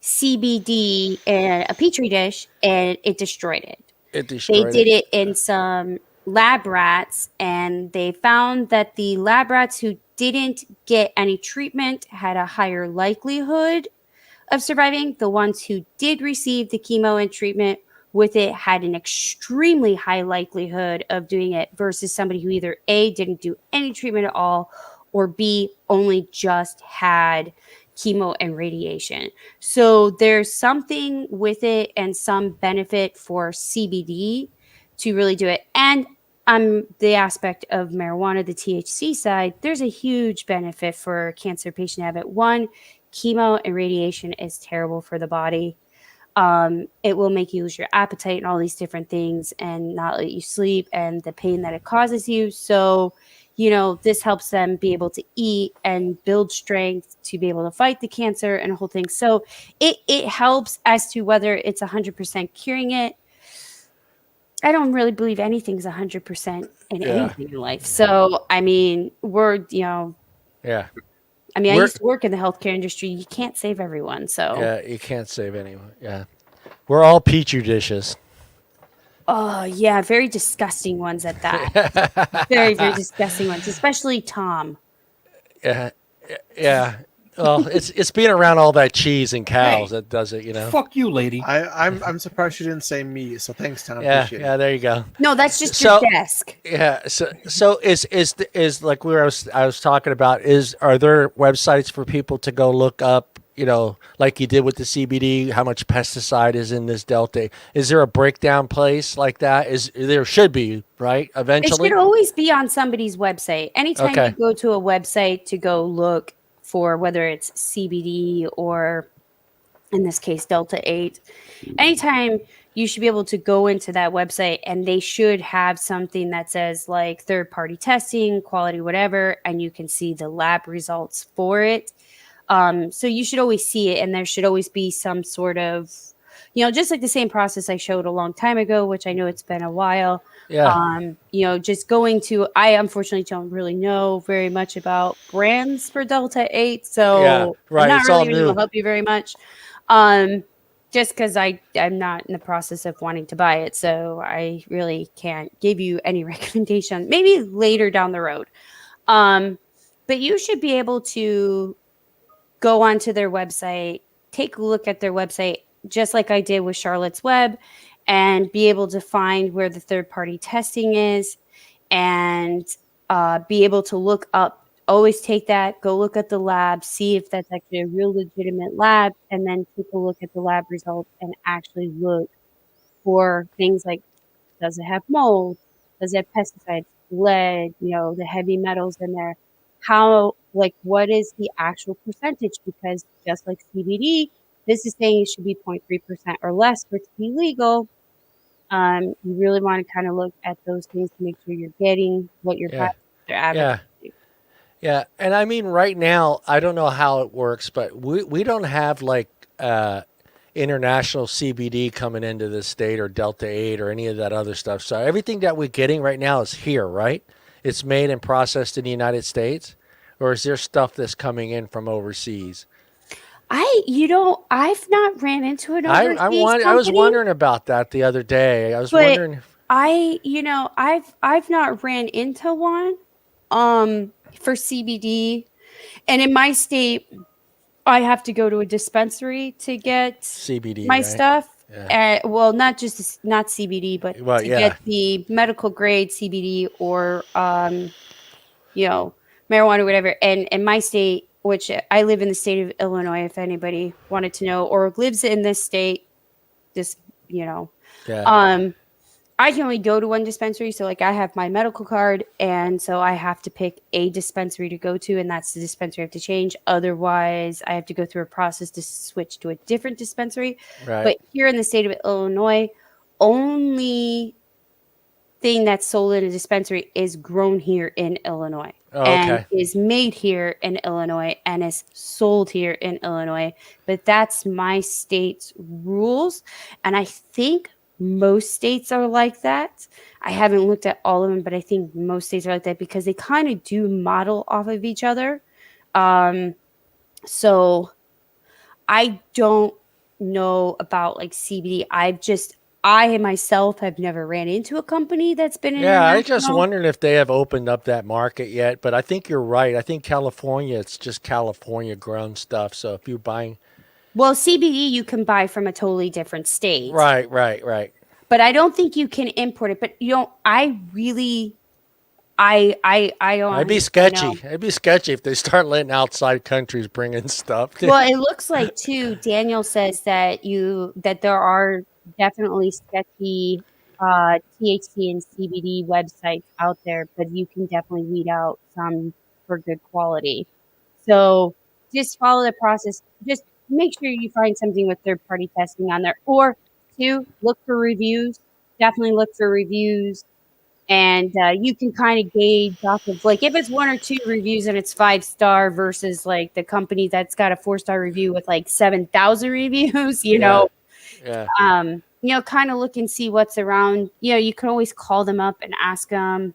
CBD in a petri dish, and it destroyed it. They did it in some lab rats, and they found that the lab rats who didn't get any treatment had a higher likelihood of surviving. The ones who did receive the chemo and treatment with it had an extremely high likelihood of doing it versus somebody who either A, didn't do any treatment at all, or B, only just had chemo and radiation. So there's something with it and some benefit for CBD to really do it. And on the aspect of marijuana, the THC side, there's a huge benefit for a cancer patient to have it. One, chemo and radiation is terrible for the body. It will make you lose your appetite and all these different things and not let you sleep and the pain that it causes you. So, this helps them be able to eat and build strength to be able to fight the cancer and the whole thing. So it helps. As to whether it's 100% curing it, I don't really believe anything's 100% in anything in life. So, I mean, Yeah. I used to work in the healthcare industry. You can't save everyone. So yeah, you can't save anyone. Yeah. We're all petri dishes. Oh, yeah, very disgusting ones at that. Very, very disgusting ones, especially Tom. Yeah. Well, it's being around all that cheese and cows that does it, Fuck you, lady. I'm surprised you didn't say me. So thanks, Tom. Yeah, Appreciate yeah, it. there you go. No, that's just your desk. Yeah, so is like I was talking about, are there websites for people to go look up, like you did with the CBD, how much pesticide is in this Delta? Is there a breakdown place like that? There should be, right? Eventually. It should always be on somebody's website. Anytime you go to a website to go look for whether it's CBD or in this case Delta 8, anytime you should be able to go into that website and they should have something that says like third-party testing, quality, whatever, and you can see the lab results for it. So you should always see it, and there should always be some sort of, just like the same process I showed a long time ago, which I know it's been a while. Yeah. Just going to, I unfortunately don't really know very much about brands for Delta 8, so Yeah, right. I'm not It's really all going to new. help you very much. Just because I'm not in the process of wanting to buy it, so I really can't give you any recommendation. Maybe later down the road. But you should be able to go onto their website, take a look at their website, just like I did with Charlotte's Web, and be able to find where the third-party testing is and be able to look up. Always take that, go look at the lab, see if that's actually a real legitimate lab, and then take a look at the lab results and actually look for things like, does it have mold? Does it have pesticides, lead, the heavy metals in there? What is the actual percentage? Because just like CBD, this is saying it should be 0.3% or less for it to be legal. You really want to kind of look at those things to make sure you're getting what you're advertising. Yeah, and I mean, right now, I don't know how it works, but we don't have like international CBD coming into the state or Delta 8 or any of that other stuff. So everything that we're getting right now is here, right? It's made and processed in the United States, or is there stuff that's coming in from overseas? I've not ran into an overseas company. I was wondering about that the other day. I was wondering. I've not ran into one. For CBD, and in my state, I have to go to a dispensary to get CBD, my right? stuff. Yeah. Well, not CBD, but to get the medical grade CBD or marijuana, whatever. And in my state, which I live in the state of Illinois, if anybody wanted to know, or lives in this state, I can only go to one dispensary. So like I have my medical card, and so I have to pick a dispensary to go to, and that's the dispensary I have to change. Otherwise, I have to go through a process to switch to a different dispensary. Right. But here in the state of Illinois, only thing that's sold in a dispensary is grown here in Illinois. And is made here in Illinois and is sold here in Illinois. But that's my state's rules. And I think most states are like that. I haven't looked at all of them, but I think most states are like that because they kind of do model off of each other. So I don't know about like CBD. I myself have never ran into a company that's been in. Yeah, I just wondering if they have opened up that market yet. But I think you're right. I think California, it's just California grown stuff. So if you're buying, well, CBD you can buy from a totally different state. Right. But I don't think you can import it. But It'd be sketchy. It'd be sketchy if they start letting outside countries bring in stuff. Well, it looks like too. Daniel says that there are definitely sketchy THC and CBD websites out there, but you can definitely weed out some for good quality. So just follow the process. Just make sure you find something with third-party testing on there, or two, look for reviews. Definitely look for reviews. And you can kind of gauge off of, like, if it's 1 or 2 reviews and it's 5-star versus like the company that's got a 4-star review with like 7,000 reviews, you know, kind of look and see what's around. You can always call them up and ask them.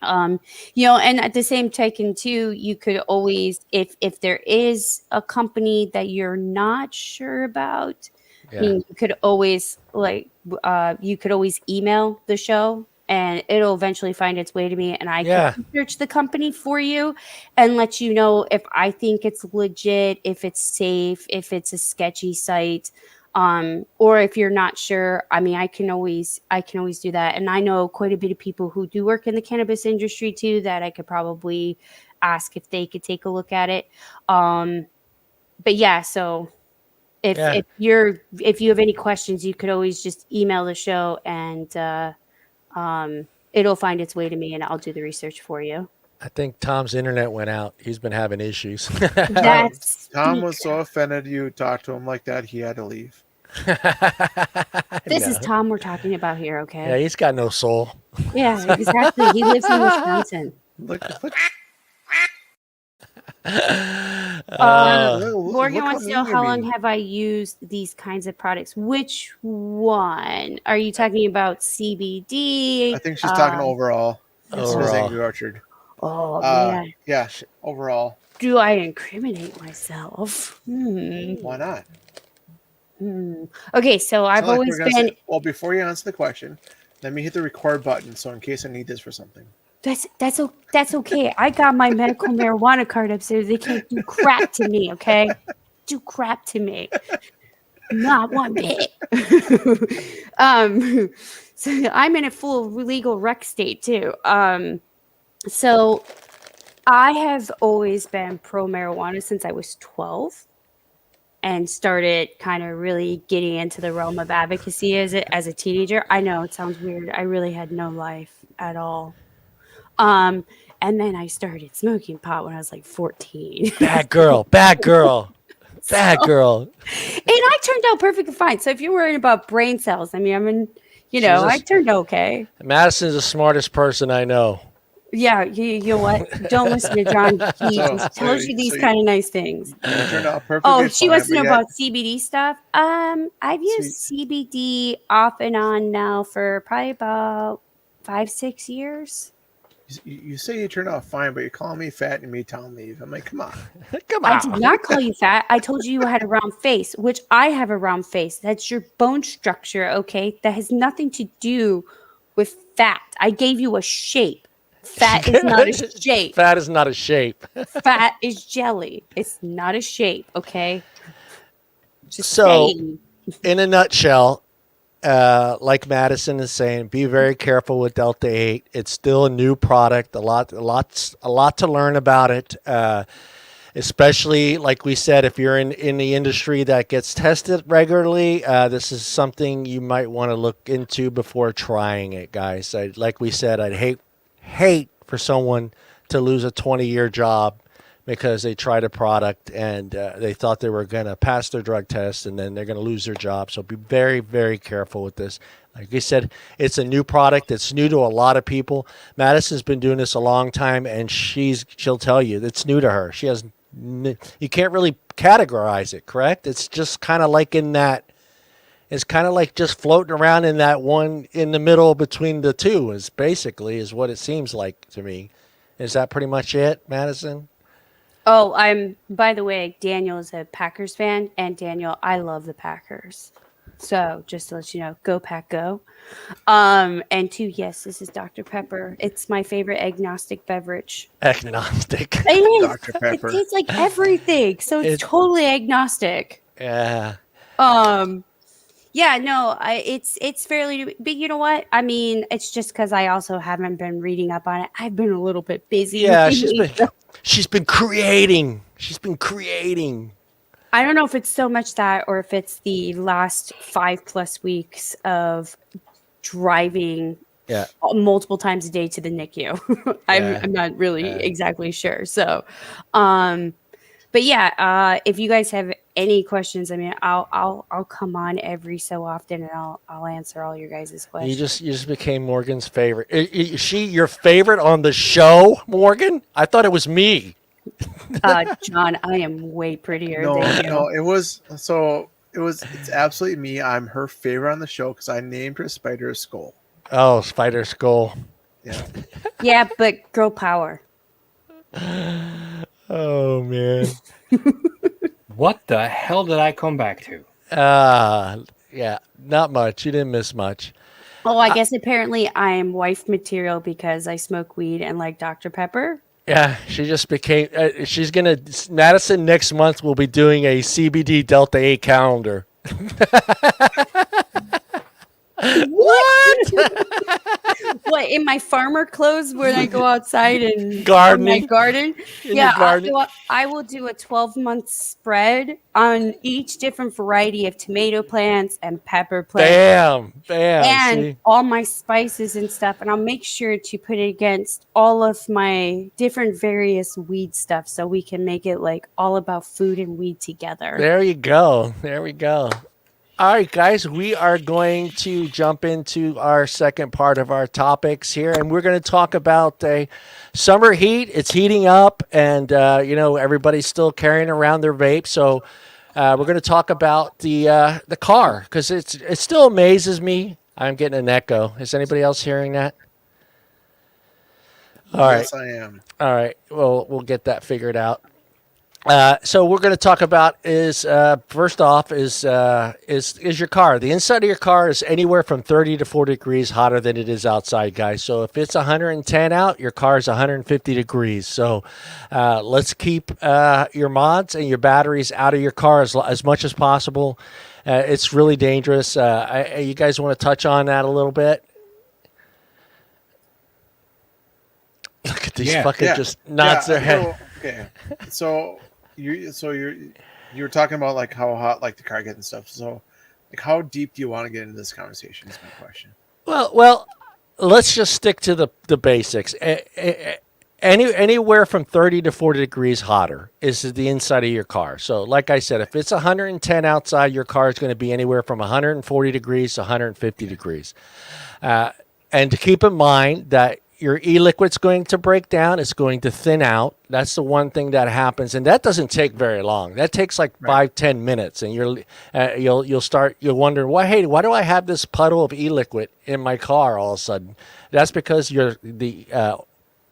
And at the same token too, you could always, if there is a company that you're not sure about, you could always email the show. And it'll eventually find its way to me, and I can research the company for you and let you know if I think it's legit, if it's safe, if it's a sketchy site, or if you're not sure. I mean, I can always do that. And I know quite a bit of people who do work in the cannabis industry too that I could probably ask if they could take a look at it. But yeah, so if you have any questions, you could always just email the show and it'll find its way to me and I'll do the research for you. I think Tom's internet went out. He's been having issues. Tom was so offended you talked to him like that, he had to leave. This is Tom we're talking about here, okay? Yeah, he's got no soul. Yeah, exactly. He lives in Wisconsin. Morgan wants to know, how long have I used these kinds of products? Which one? Are you talking about CBD? I think she's talking overall. Overall. Orchard. Oh, man. Yeah, overall. Do I incriminate myself? Why not? Okay, so I've always been... Well, before you answer the question, let me hit the record button, so in case I need this for something. That's okay. I got my medical marijuana card upstairs. They can't do crap to me, okay? Do crap to me. Not one bit. So I'm in a full legal rec state too. So I have always been pro marijuana since I was 12 and started kind of really getting into the realm of advocacy as a teenager. I know it sounds weird. I really had no life at all. And then I started smoking pot when I was like 14. Bad girl. And I turned out perfectly fine. So if you're worried about brain cells, I turned okay. Madison's the smartest person I know. Yeah, you know what? Don't listen to John. He just tells you these kind of nice things. She wants to know about CBD stuff. I've used CBD off and on now for probably about 5-6 years. You say you turned out fine, but you're calling me fat and me telling me. I'm like, come on. I did not call you fat. I told you had a round face, which I have a round face. That's your bone structure, okay? That has nothing to do with fat. I gave you a shape. Fat is not a shape. Fat is not a shape. Fat is jelly. It's not a shape, okay? Just so, saying. In a nutshell, like Madison is saying, be very careful with Delta 8. It's still a new product. A lot to learn about it. Especially, like we said, if you're in the industry that gets tested regularly, this is something you might want to look into before trying it, guys. Like we said, I'd hate for someone to lose a 20-year job because they tried a product and they thought they were going to pass their drug test and then they're going to lose their job. So be very, very careful with this. Like you said, it's a new product. It's new to a lot of people. Madison's been doing this a long time, and she'll tell you it's new to her. You can't really categorize it, correct? It's just kind of like it's kind of like just floating around in that one in the middle between the two is what it seems like to me. Is that pretty much it, Madison? Oh, by the way, Daniel is a Packers fan, and Daniel, I love the Packers. So just to let you know, go Pack, go. And two, yes, this is Dr. Pepper. It's my favorite agnostic beverage. Agnostic. It is. Dr. Pepper. It tastes like everything, so it's totally agnostic. Yeah. Yeah, no, it's fairly, but you know what? I mean, it's just because I also haven't been reading up on it. I've been a little bit busy Yeah, lately. So she's been creating. She's been creating. I don't know if it's so much that or if it's the last 5+ weeks of driving Yeah. multiple times a day to the NICU. I'm not really exactly sure. So, but yeah, if you guys have any questions, I mean, I'll come on every so often and I'll answer all your guys' questions. You just became Morgan's favorite. Is she your favorite on the show, Morgan? I thought it was me. John, I am way prettier No, than you. no, it's absolutely me. I'm her favorite on the show because I named her Spider Skull. Oh, Spider Skull. Yeah. Yeah, but girl power. Oh man. What the hell did I come back to? Yeah, not much. You didn't miss much. Oh, I guess apparently I'm wife material because I smoke weed and like Dr. Pepper. Yeah, she just became. She's gonna. Madison next month will be doing a CBD Delta 8 calendar. What? What, in my farmer clothes when I go outside and Gardening. my garden? In Yeah, your garden? I will do a 12-month spread on each different variety of tomato plants and pepper plants. Bam. And See? all my spices and stuff, and I'll make sure to put it against all of my different various weed stuff so we can make it like all about food and weed together. There you go. There we go. All right, guys, we are going to jump into our second part of our topics here, and we're going to talk about summer heat. It's heating up, and everybody's still carrying around their vape. So we're going to talk about the car because it still amazes me. I'm getting an echo. Is anybody else hearing that? All right. Yes, I am. All right. Well, we'll get that figured out. So we're going to talk about is first off is your car. The inside of your car is anywhere from 30 to 40 degrees hotter than it is outside, guys. So if it's 110 out, your car is 150 degrees. So let's keep your mods and your batteries out of your car as much as possible. It's really dangerous. You guys want to touch on that a little bit? Look at these just nods their head. Okay, so you were talking about like how hot like the car gets and stuff. So like how deep do you want to get into this conversation? Is my question. Well, let's just stick to the basics. Anywhere from 30 to 40 degrees hotter is the inside of your car. So like I said, if it's 110 outside, your car is going to be anywhere from 140 degrees to 150 degrees. And to keep in mind that your e-liquid's going to break down. It's going to thin out. That's the one thing that happens, and that doesn't take very long. That takes like 5-10 minutes, and you'll wonder, why do I have this puddle of e-liquid in my car all of a sudden? That's because your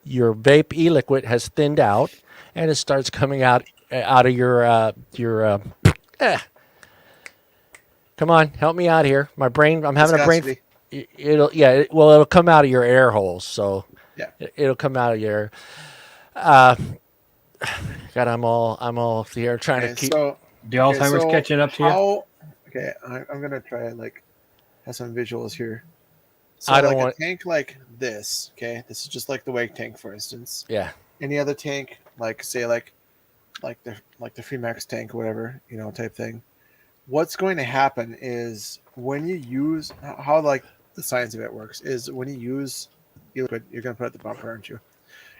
vape e-liquid has thinned out, and it starts coming out of your. Come on, help me out here. My brain. I'm having a brain. It'll come out of your air holes, so yeah, it'll come out of your. God, I'm all here trying to keep. So the Alzheimer's catching up to you. Okay, I'm gonna try like have some visuals here. So I don't like want a tank like this. Okay, this is just like the wake tank, for instance. Yeah. Any other tank, like say like the Freemax tank, or whatever, type thing. What's going to happen is when you use how like the science of it works is when you use e-liquid, you're going to put it at the bumper, aren't you?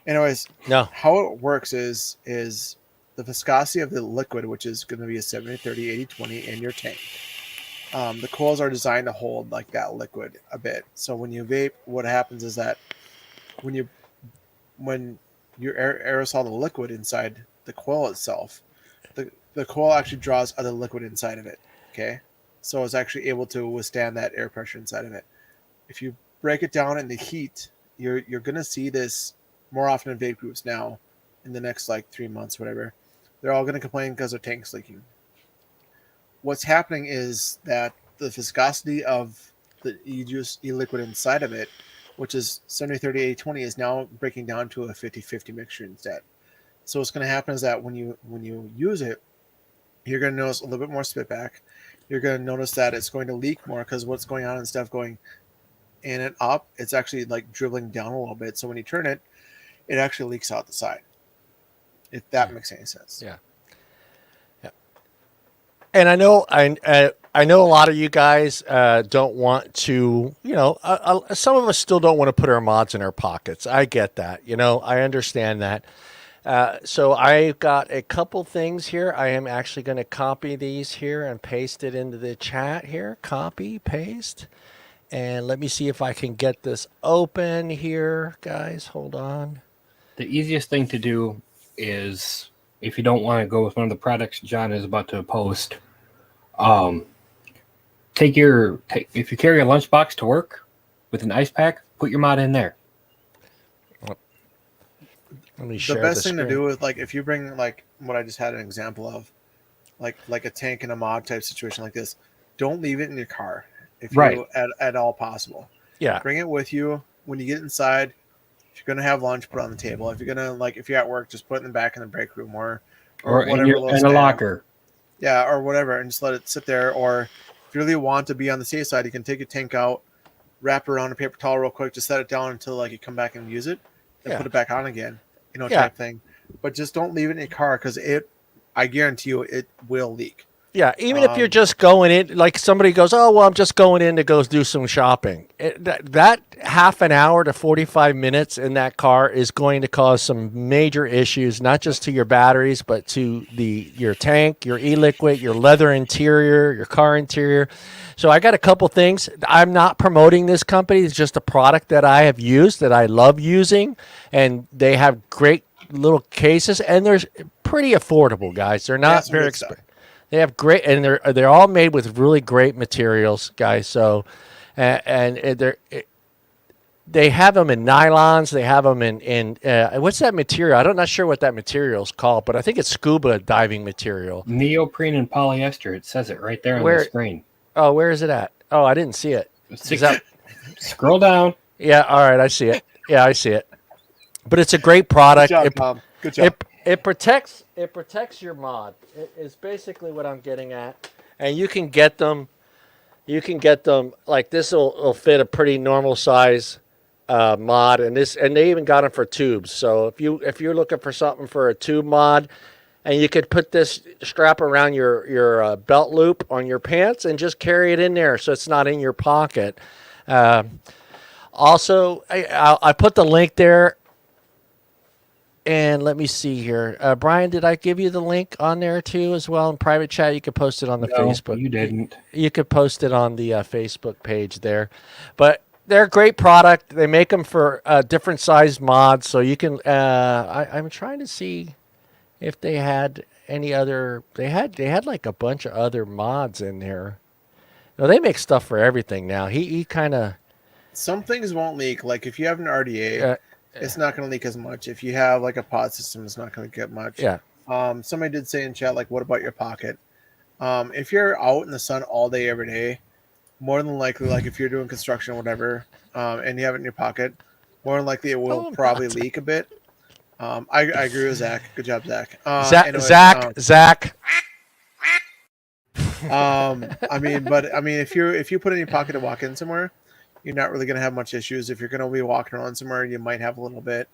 Anyways, no. How it works is the viscosity of the liquid, which is going to be a 70-30, 80-20 in your tank. The coils are designed to hold like that liquid a bit. So when you vape, what happens is that when you aerosol the liquid inside the coil itself, the coil actually draws other liquid inside of it. Okay, so it's actually able to withstand that air pressure inside of it. If you break it down in the heat, you're gonna see this more often in vape groups now. In the next like 3 months, whatever, they're all gonna complain because their tank's leaking. What's happening is that the viscosity of the e-liquid inside of it, which is 70-30, 80-20, is now breaking down to a 50-50 mixture instead. So what's going to happen is that when you use it, you're going to notice a little bit more spit back. you're going to notice that it's going to leak more because what's going on instead of going in and up, it's actually like dribbling down a little bit. So when you turn it, it actually leaks out the side. If that makes any sense. Yeah. And I know I know a lot of you guys don't want to, some of us still don't want to put our mods in our pockets. I get that. I understand that. So I've got a couple things here. I am actually going to copy these here and paste it into the chat here. Copy, paste. And let me see if I can get this open here, guys. Hold on. The easiest thing to do is, if you don't want to go with one of the products John is about to post, if you carry a lunchbox to work with an ice pack, put your mod in there. Let me share the best thing screen. to do is like if you bring like what I just had an example of, like a tank and a mod type situation like this, don't leave it in your car if you at all possible. Yeah. Bring it with you when you get inside. If you're gonna have lunch, put it on the table. If you're gonna if you're at work, just put it in the back in the break room or whatever, in a locker. Yeah, or whatever, and just let it sit there. Or if you really want to be on the safe side, you can take your tank out, wrap it around a paper towel real quick, just set it down until you come back and use it, and put it back on again. Type thing. But just don't leave it in your car because I guarantee you it will leak. Yeah, even if you're just going in, like somebody goes, oh, well, I'm just going in to go do some shopping. That half an hour to 45 minutes in that car is going to cause some major issues, not just to your batteries, but to your tank, your e-liquid, your leather interior, your car interior. So I got a couple things. I'm not promoting this company. It's just a product that I have used, that I love using, and they have great little cases, and they're pretty affordable, guys. They're not very expensive. They have great, and they're all made with really great materials, guys. So, they have them in nylons. They have them in what's that material? I'm not sure what that material is called, but I think it's scuba diving material. Neoprene and polyester. It says it right there on the screen. Oh, where is it at? Oh, I didn't see it. Scroll down. Yeah, all right, I see it. Yeah, I see it. But it's a great product. Good job, Tom. Good job. It protects your mod. It's basically what I'm getting at. And you can get them like this will fit a pretty normal size mod, and they even got them for tubes. So if you're looking for something for a tube mod, and you could put this strap around your belt loop on your pants and just carry it in there so it's not in your pocket. Also, I put the link there. And let me see here. Brian, did I give you the link on there too as well in private chat? You could post it on the Facebook. You didn't. You could post it on the Facebook page there. But they're a great product. They make them for different size mods. So you can, I'm trying to see if they had any other, they had like a bunch of other mods in there. No, they make stuff for everything now. He kind of. Some things won't leak. Like if you have an RDA, it's not going to leak as much. If you have like a pod system, it's not going to get much. Yeah. Somebody did say in chat, like, what about your pocket? If you're out in the sun all day, every day, more than likely, like if you're doing construction or whatever, and you have it in your pocket, more than likely it will probably leak a bit. I agree with Zach. Good job, Zach. Zach. If you put it in your pocket to walk in somewhere, you're not really going to have much issues. If you're going to be walking around somewhere, you might have a little bit.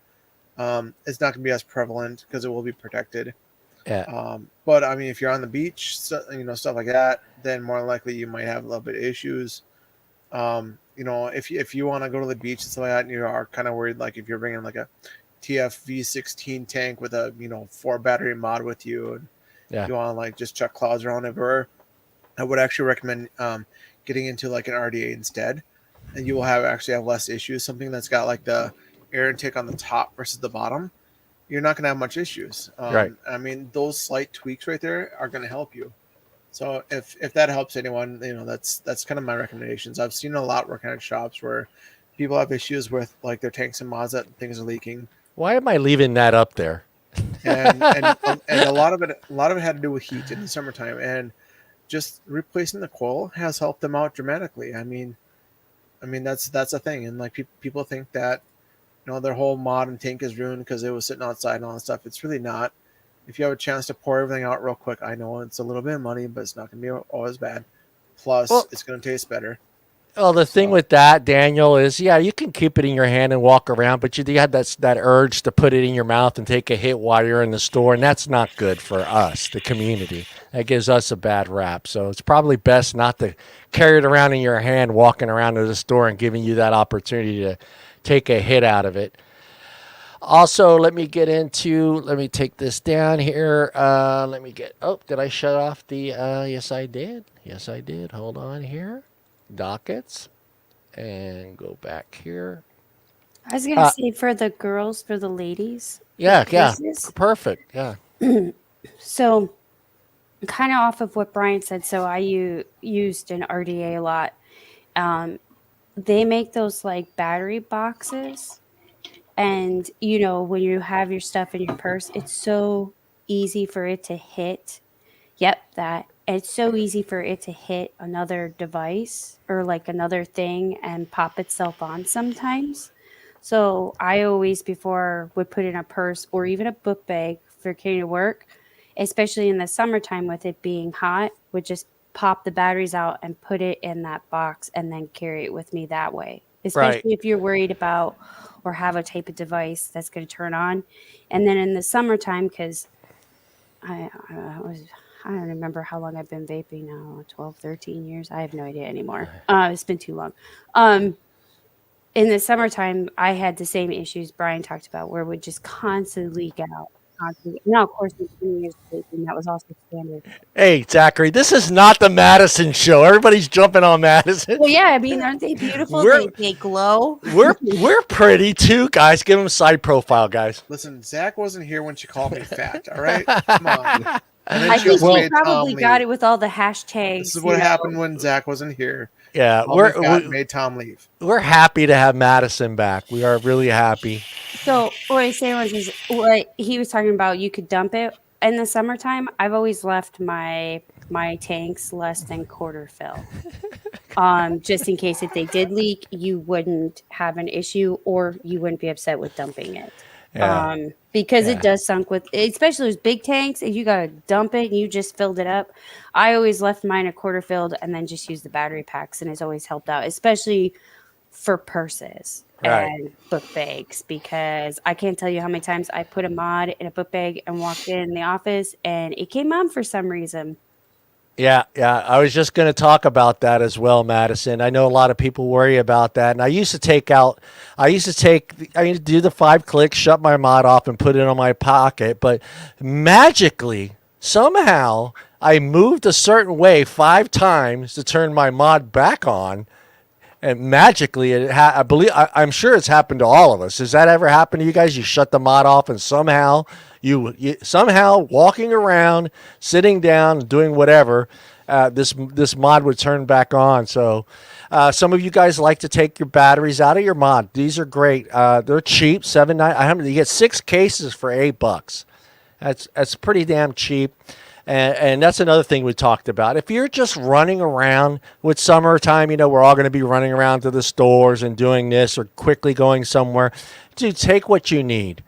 It's not going to be as prevalent because it will be protected. Yeah. But if you're on the beach, stuff like that, then more likely you might have a little bit of issues. If you want to go to the beach and stuff like that, and you are kind of worried, like if you're bringing like a TF V16 tank with a 4 battery mod with you, and you want to like just chuck clouds around everywhere, I would actually recommend getting into like an RDA instead. And you will have less issues. Something that's got like the air intake on the top versus the bottom, you're not going to have much issues. Right. Those slight tweaks right there are going to help you. So if that helps anyone, that's kind of my recommendations. I've seen a lot working at shops where people have issues with like their tanks and mods that things are leaking. Why am I leaving that up there? And a lot of it had to do with heat in the summertime, and just replacing the coil has helped them out dramatically. That's a thing, and like people think that their whole mod and tank is ruined because it was sitting outside and all that stuff. It's really not. If you have a chance to pour everything out real quick, I know it's a little bit of money, but it's not going to be always bad. Plus, it's going to taste better. Well, the thing with that, Daniel, is you can keep it in your hand and walk around, but you have that urge to put it in your mouth and take a hit while you're in the store, and that's not good for us, the community. That gives us a bad rap. So it's probably best not to carry it around in your hand, walking around to the store and giving you that opportunity to take a hit out of it. Also, let me take this down here. Did I shut off the, yes, I did. Yes, I did. Hold on here. Dockets, and go back here. I was gonna say for the ladies. Yeah, perfect. Yeah. So, kind of off of what Brian said. So I used an RDA a lot. They make those like battery boxes, and when you have your stuff in your purse, it's so easy for it to hit. Yep, that. It's so easy for it to hit another device or like another thing and pop itself on sometimes. So I always before would put in a purse or even a book bag for carrying to work, especially in the summertime with it being hot, would just pop the batteries out and put it in that box and then carry it with me that way. Especially if you're worried about or have a type of device that's going to turn on. And then in the summertime, because I don't remember how long I've been vaping now, 12, 13 years. I have no idea anymore. It's been too long. In the summertime, I had the same issues Brian talked about where it would just constantly leak out. Now, of course, with 20 years of vaping, that was also standard. Hey, Zachary, this is not the Madison show. Everybody's jumping on Madison. Well, yeah, I mean, aren't they beautiful? They glow. We're pretty too, guys. Give them a side profile, guys. Listen, Zach wasn't here when she called me fat, all right? Come on. I think you probably got it with all the hashtags. This is what happened when Zach wasn't here. Yeah, we made Tom leave. We're happy to have Madison back. We are really happy. So what I was saying was what he was talking about. You could dump it in the summertime. I've always left my tanks less than quarter fill, just in case if they did leak, you wouldn't have an issue or you wouldn't be upset with dumping it. Yeah. Because it does sunk with, especially those big tanks, if you got to dump it and you just filled it up. I always left mine a quarter filled and then just used the battery packs, and it's always helped out, especially for purses and book bags, because I can't tell you how many times I put a mod in a book bag and walked in the office and it came on for some reason. Yeah. I was just going to talk about that as well, Madison. I know a lot of people worry about that. And I used to do the 5 clicks, shut my mod off and put it on my pocket. But magically, somehow I moved a certain way 5 times to turn my mod back on. And magically, I'm sure it's happened to all of us. Has that ever happened to you guys? You shut the mod off and somehow you somehow walking around, sitting down, doing whatever, this mod would turn back on. So some of you guys like to take your batteries out of your mod. These are great. They're cheap, $7.99. You get 6 cases for $8. That's pretty damn cheap. And that's another thing we talked about. If you're just running around with summertime, we're all going to be running around to the stores and doing this or quickly going somewhere. Dude, take what you need.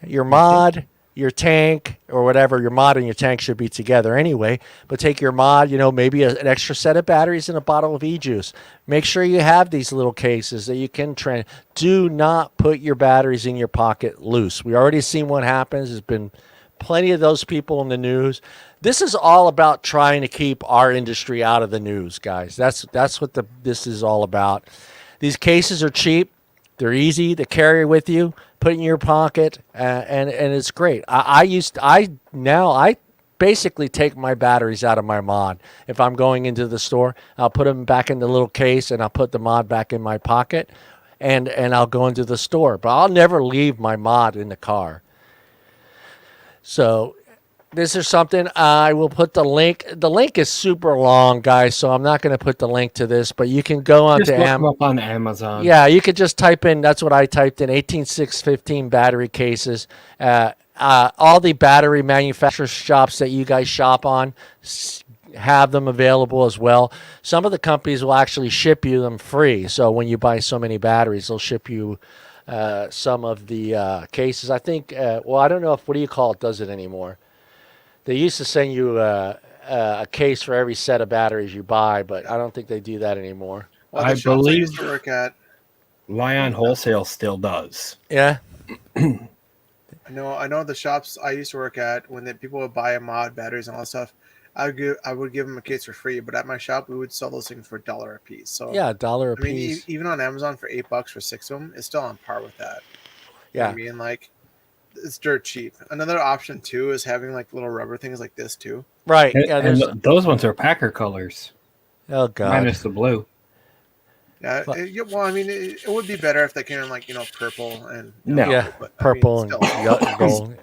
Your mod, your tank, or whatever. Your mod and your tank should be together anyway. But take your mod, maybe an extra set of batteries and a bottle of e-juice. Make sure you have these little cases that you can train. Do not put your batteries in your pocket loose. We already seen what happens. There's been plenty of those people in the news. This is all about trying to keep our industry out of the news, guys. That's what this is all about. These cases are cheap. They're easy to carry with you, put in your pocket, and it's great. I basically take my batteries out of my mod. If I'm going into the store, I'll put them back in the little case and I'll put the mod back in my pocket, and I'll go into the store. But I'll never leave my mod in the car. So this is something I will put the link. The link is super long, guys, so I'm not going to put the link to this, but you can go on to on Amazon. Yeah, you could just type in, that's what I typed in, 18615 battery cases. All the battery manufacturer shops that you guys shop on have them available as well. Some of the companies will actually ship you them free. So when you buy so many batteries, they'll ship you some of the cases. I think, I don't know if, what do you call it, does it anymore? They used to send you a case for every set of batteries you buy, but I don't think they do that anymore. Well, I the shops I believe used to work at, Lion Wholesale still does. Yeah. I know the shops I used to work at, when people would buy a mod, batteries, and all that stuff, I would give them a case for free. But at my shop, we would sell those things for $1 a piece. So Yeah, $1 a I mean, piece. even on Amazon for $8 for 6 of them, it's still on par with that. You know Yeah. what I mean, like, it's dirt cheap. Another option too is having like little rubber things like this too. Right. And, Yeah. and those ones are Packer colors, Oh God. minus the blue. Yeah. Well, I mean, it would be better if they came in like purple and No. Yeah. but, Purple I mean, and gold.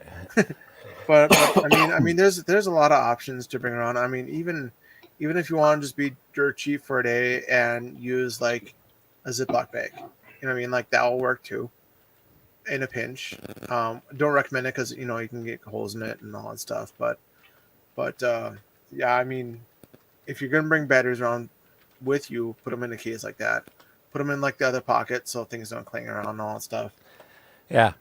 But I mean, there's a lot of options to bring around. I mean, even if you want to just be dirt cheap for a day and use like a Ziploc bag, you know what I mean, like that will work too. In a pinch, don't recommend it because you can get holes in it and all that stuff. But yeah, I mean, if you're gonna bring batteries around with you, put them in a case like that. Put them in like the other pocket so things don't cling around and all that stuff. Yeah.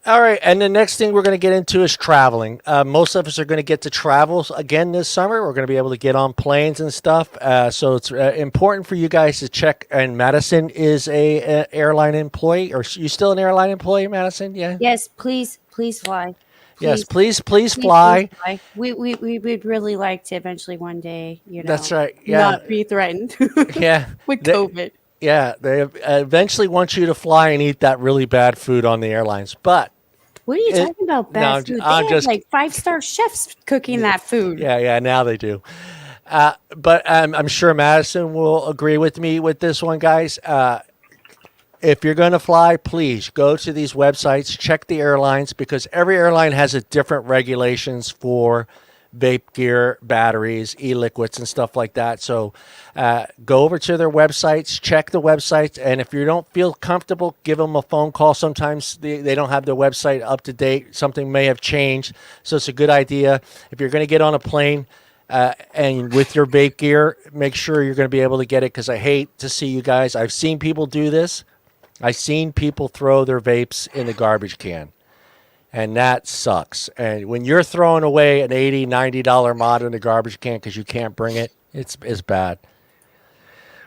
All right, and the next thing we're going to get into is traveling. Most of us are going to get to travel again this summer. We're going to be able to get on planes and stuff. So it's important for you guys to check. And Madison is a airline employee. Or you still an airline employee, Madison? Yeah. Yes, please fly. Yes, please fly. We would really like to eventually one day, That's right. Yeah. not be threatened Yeah. with COVID. Yeah, they eventually want you to fly and eat that really bad food on the airlines. But what are you talking about? Bad food? They have like 5-star chefs cooking that food. Yeah, now they do. But I'm sure Madison will agree with me with this one, guys. If you're going to fly, please go to these websites, check the airlines, because every airline has a different regulations for vape gear, batteries, e-liquids, and stuff like that. So go over to their websites, check the websites, and if you don't feel comfortable, give them a phone call. Sometimes they don't have their website up to date. Something may have changed. So it's a good idea. If you're going to get on a plane and with your vape gear, make sure you're going to be able to get it, because I hate to see you guys. I've seen people do this. I've seen people throw their vapes in the garbage can. And that sucks. And when you're throwing away an $80, $90 mod in the garbage can because you can't bring it, it's bad.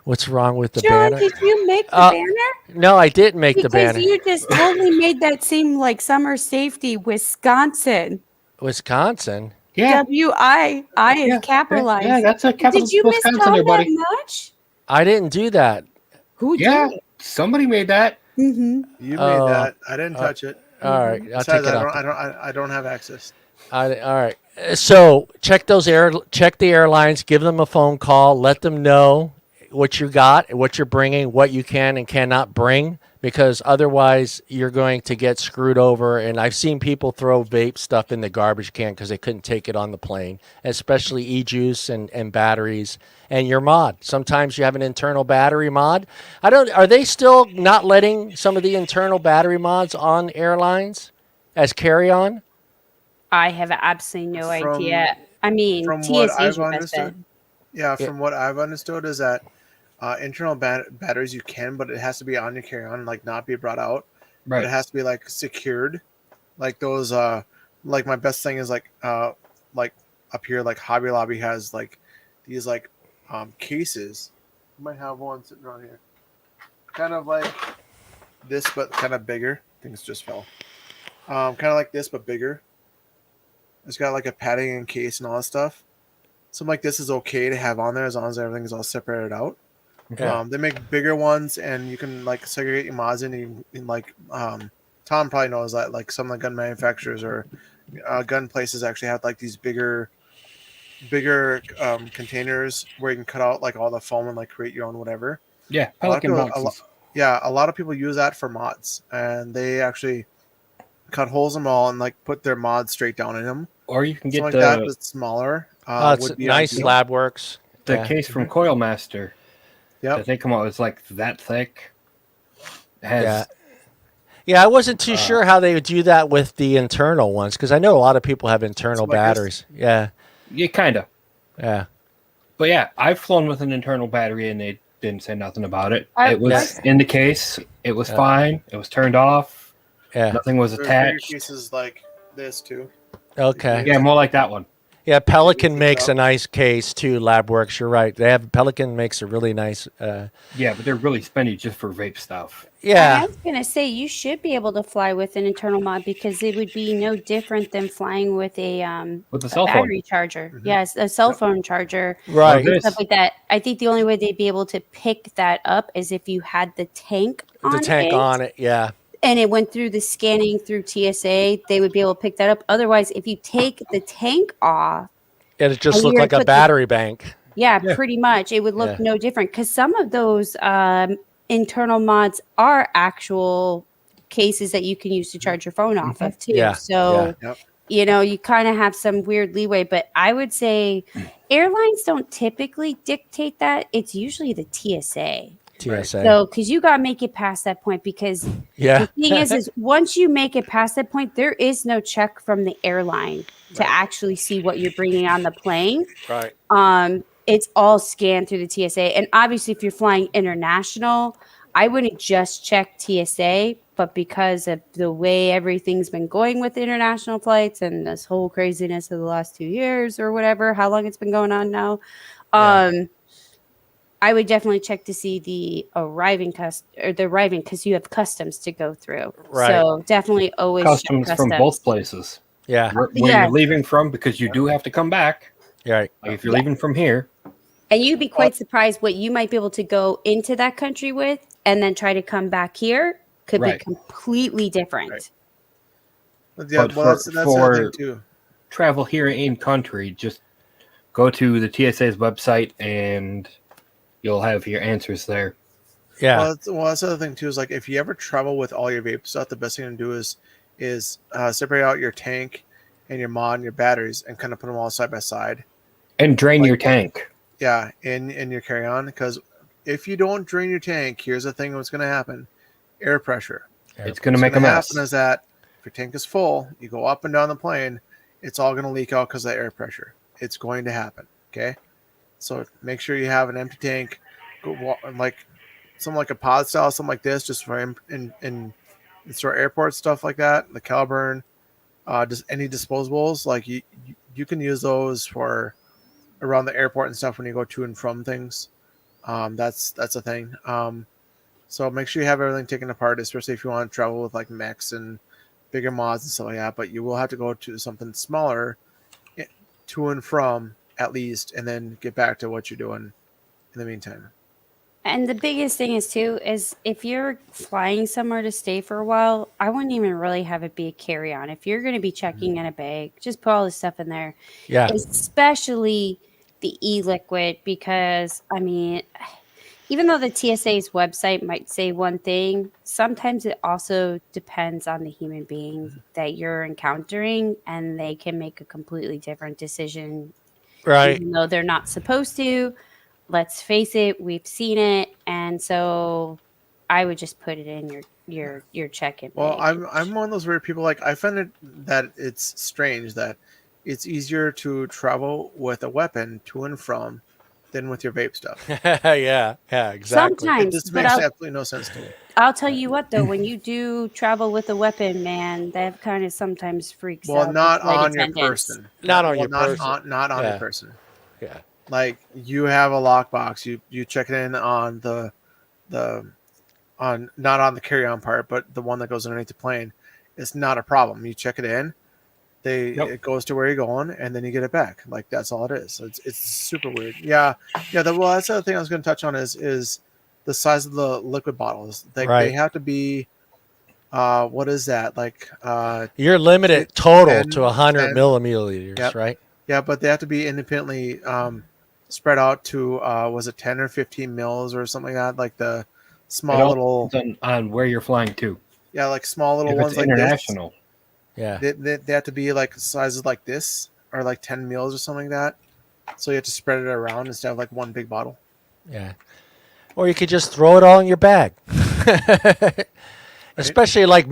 What's wrong with the banner? Did you make the banner? No, I didn't make the banner. Because you just totally made that seem like summer safety, Wisconsin. Wisconsin? Yeah. WI is capitalized. Yeah, that's a capital. Did you Wisconsin misspell there, buddy. that much? I didn't do that. Who Yeah, did? somebody made that. You made that. I didn't touch it. All right, I'll Besides, take it off. I don't have access. All right. So check check the airlines. Give them a phone call. Let them know what you got, what you're bringing, what you can and cannot bring, because otherwise you're going to get screwed over. And I've seen people throw vape stuff in the garbage can because they couldn't take it on the plane, especially e-juice and batteries and your mod. Sometimes you have an internal battery mod. Are they still not letting some of the internal battery mods on airlines as carry-on? I have absolutely no idea. I mean, from TSA what I've should understood, from what I've understood is that internal batteries you can, but it has to be on your carry-on, like not be brought out. Right. But it has to be like secured. Like those, like my best thing is like up here, like Hobby Lobby has like these like cases. You might have one sitting around here, kind of like this, but kind of bigger. Things just fell. Kind of like this, but bigger. It's got like a padding and case and all that stuff. Something like this is okay to have on there as long as everything is all separated out. Yeah. They make bigger ones, and you can like segregate your mods in like Tom probably knows that like some of the gun manufacturers or gun places actually have like these bigger containers where you can cut out like all the foam and like create your own whatever. Yeah, Pelican boxes. A lot of people use that for mods, and they actually cut holes in them all and like put their mods straight down in them. Or you can get something like that that's smaller. It's nice. ideal. Lab works. The case from Coil Master. Yep. That they come out, it's like that thick. It has, Yeah, I wasn't too sure how they would do that with the internal ones, because I know a lot of people have internal batteries. Yeah. Yeah, kind of. Yeah. But yeah, I've flown with an internal battery and they didn't say nothing about it. It was in the case. It was fine. It was turned off. Yeah. Nothing was There's attached. bigger cases like this too. Okay. Yeah, more like that one. Yeah, Pelican makes a nice case too. LabWorks, you're right. Pelican makes a really nice. Yeah, but they're really spendy just for vape stuff. Yeah, I was gonna say you should be able to fly with an internal mod because it would be no different than flying with a cell phone. battery charger. Yes, a cell phone charger. right. And stuff like that. I think the only way they'd be able to pick that up is if you had the tank The tank on it. Yeah. and it went through the scanning through TSA, they would be able to pick that up. Otherwise, if you take the tank off, It just and looked you're like a put the- battery bank. yeah, pretty much, it would look Yeah. no different because some of those internal mods are actual cases that you can use to charge your phone off of too. Yeah, So Yep. you know, you kind of have some weird leeway, but I would say airlines don't typically dictate that. It's usually the TSA. TSA. So, because you got to make it past that point, because Yeah. the thing is once you make it past that point, there is no check from the airline to actually see what you're bringing on the plane. Right. It's all scanned through the TSA. And obviously, if you're flying international, I wouldn't just check TSA, but because of the way everything's been going with international flights and this whole craziness of the last 2 years or whatever, how long it's been going on now, I would definitely check to see the arriving because you have customs to go through. Right. So definitely always check Customs from both places. Yeah. Where Yeah. you're leaving from, because you do have to come back. Right. Like if you're leaving from here, And you'd be quite surprised what you might be able to go into that country with and then try to come back here could be Right. completely different. Right. Yeah, But well, that's the other thing too. travel here in country, just go to the TSA's website and you'll have your answers there. Yeah. Well, that's the other thing too. Is like if you ever travel with all your vape stuff, the best thing to do is separate out your tank and your mod and your batteries and kind of put them all side by side. And drain your tank. Yeah, in your carry-on, because if you don't drain your tank, here's the thing: what's going to happen? Air pressure. It's going to What's make a gonna mess. happen is that if your tank is full, you go up and down the plane, it's all going to leak out because of the air pressure. It's going to happen. Okay, so make sure you have an empty tank, like something like a pod style, something like this, just for in store airport stuff like that. The Caliburn, just any disposables, like you can use those for around the airport and stuff when you go to and from things. That's a thing. So make sure you have everything taken apart, especially if you want to travel with like mechs and bigger mods and stuff like that. But you will have to go to something smaller to and from at least, and then get back to what you're doing in the meantime. And the biggest thing is too, is if you're flying somewhere to stay for a while, I wouldn't even really have it be a carry-on. If you're going to be checking in a bag, just put all this stuff in there. Yeah. Especially the e-liquid, because I mean, even though the TSA's website might say one thing, sometimes it also depends on the human being that you're encountering, and they can make a completely different decision, Right. even though they're not supposed to. Let's face it, we've seen it, and so I would just put it in your check-in. Well, bag. I'm one of those weird people. Like I find it that it's strange that it's easier to travel with a weapon to and from than with your vape stuff. Yeah. Yeah. Exactly. It Sometimes, just but makes absolutely no sense to me. I'll tell you what, though, when you do travel with a weapon, man, that kind of sometimes freaks out. Well, the not flight on your attendants. person. Not on Well, your person. Not on Yeah. your person. Yeah. Like you have a lockbox, you check it in on the on not on the carry-on part, but the one that goes underneath the plane. It's not a problem. You check it in, it goes to where you're going, and then you get it back. Like that's all it is. So it's super weird. Yeah. Well, that's the other thing I was going to touch on is the size of the liquid bottles. They have to be. What is that like? You're limited total 10 to 100 milliliters, Yep. right? Yeah, but they have to be independently spread out to was it 10 or 15 mils or something like that? Like the small little on where you're flying to. Yeah, like small little If ones it's like international. Yeah. They have to be like sizes like this or like 10 mils or something like that. So you have to spread it around instead of like one big bottle. Yeah. Or you could just throw it all in your bag. Especially like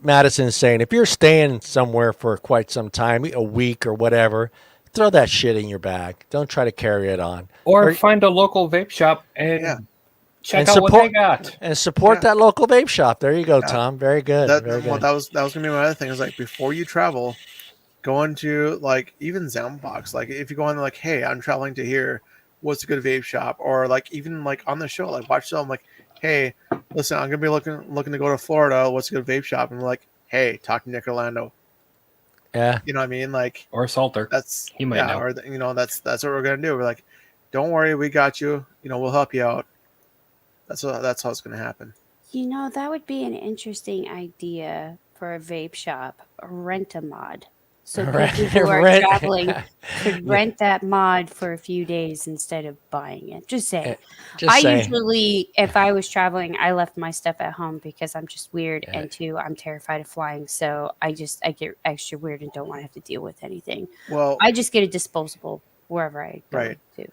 Madison's saying, if you're staying somewhere for quite some time, a week or whatever, throw that shit in your bag. Don't try to carry it on. Or find a local vape shop and check out support, what they got. And support that local vape shop. There you go, Tom. Very good. That Very good. was gonna be my other thing. Is like before you travel, going to like even ZampleBox. Like if you go on like, hey, I'm traveling to here, what's a good vape shop? Or like even like on the show, like watch them like, hey, listen, I'm gonna be looking to go to Florida. What's a good vape shop? And we're like, hey, talk to Nick Orlando. Yeah, you know what I mean, like or Salter. That's he might know. Or that's what we're gonna do. We're like, don't worry, we got you. We'll help you out. That's how it's gonna happen. That would be an interesting idea for a vape shop. Rent a mod. So people who are traveling could rent that mod for a few days instead of buying it. Just saying. Usually, if I was traveling, I left my stuff at home because I'm just weird, and two, I'm terrified of flying. So I get extra weird and don't want to have to deal with anything. Well, I just get a disposable wherever I go to.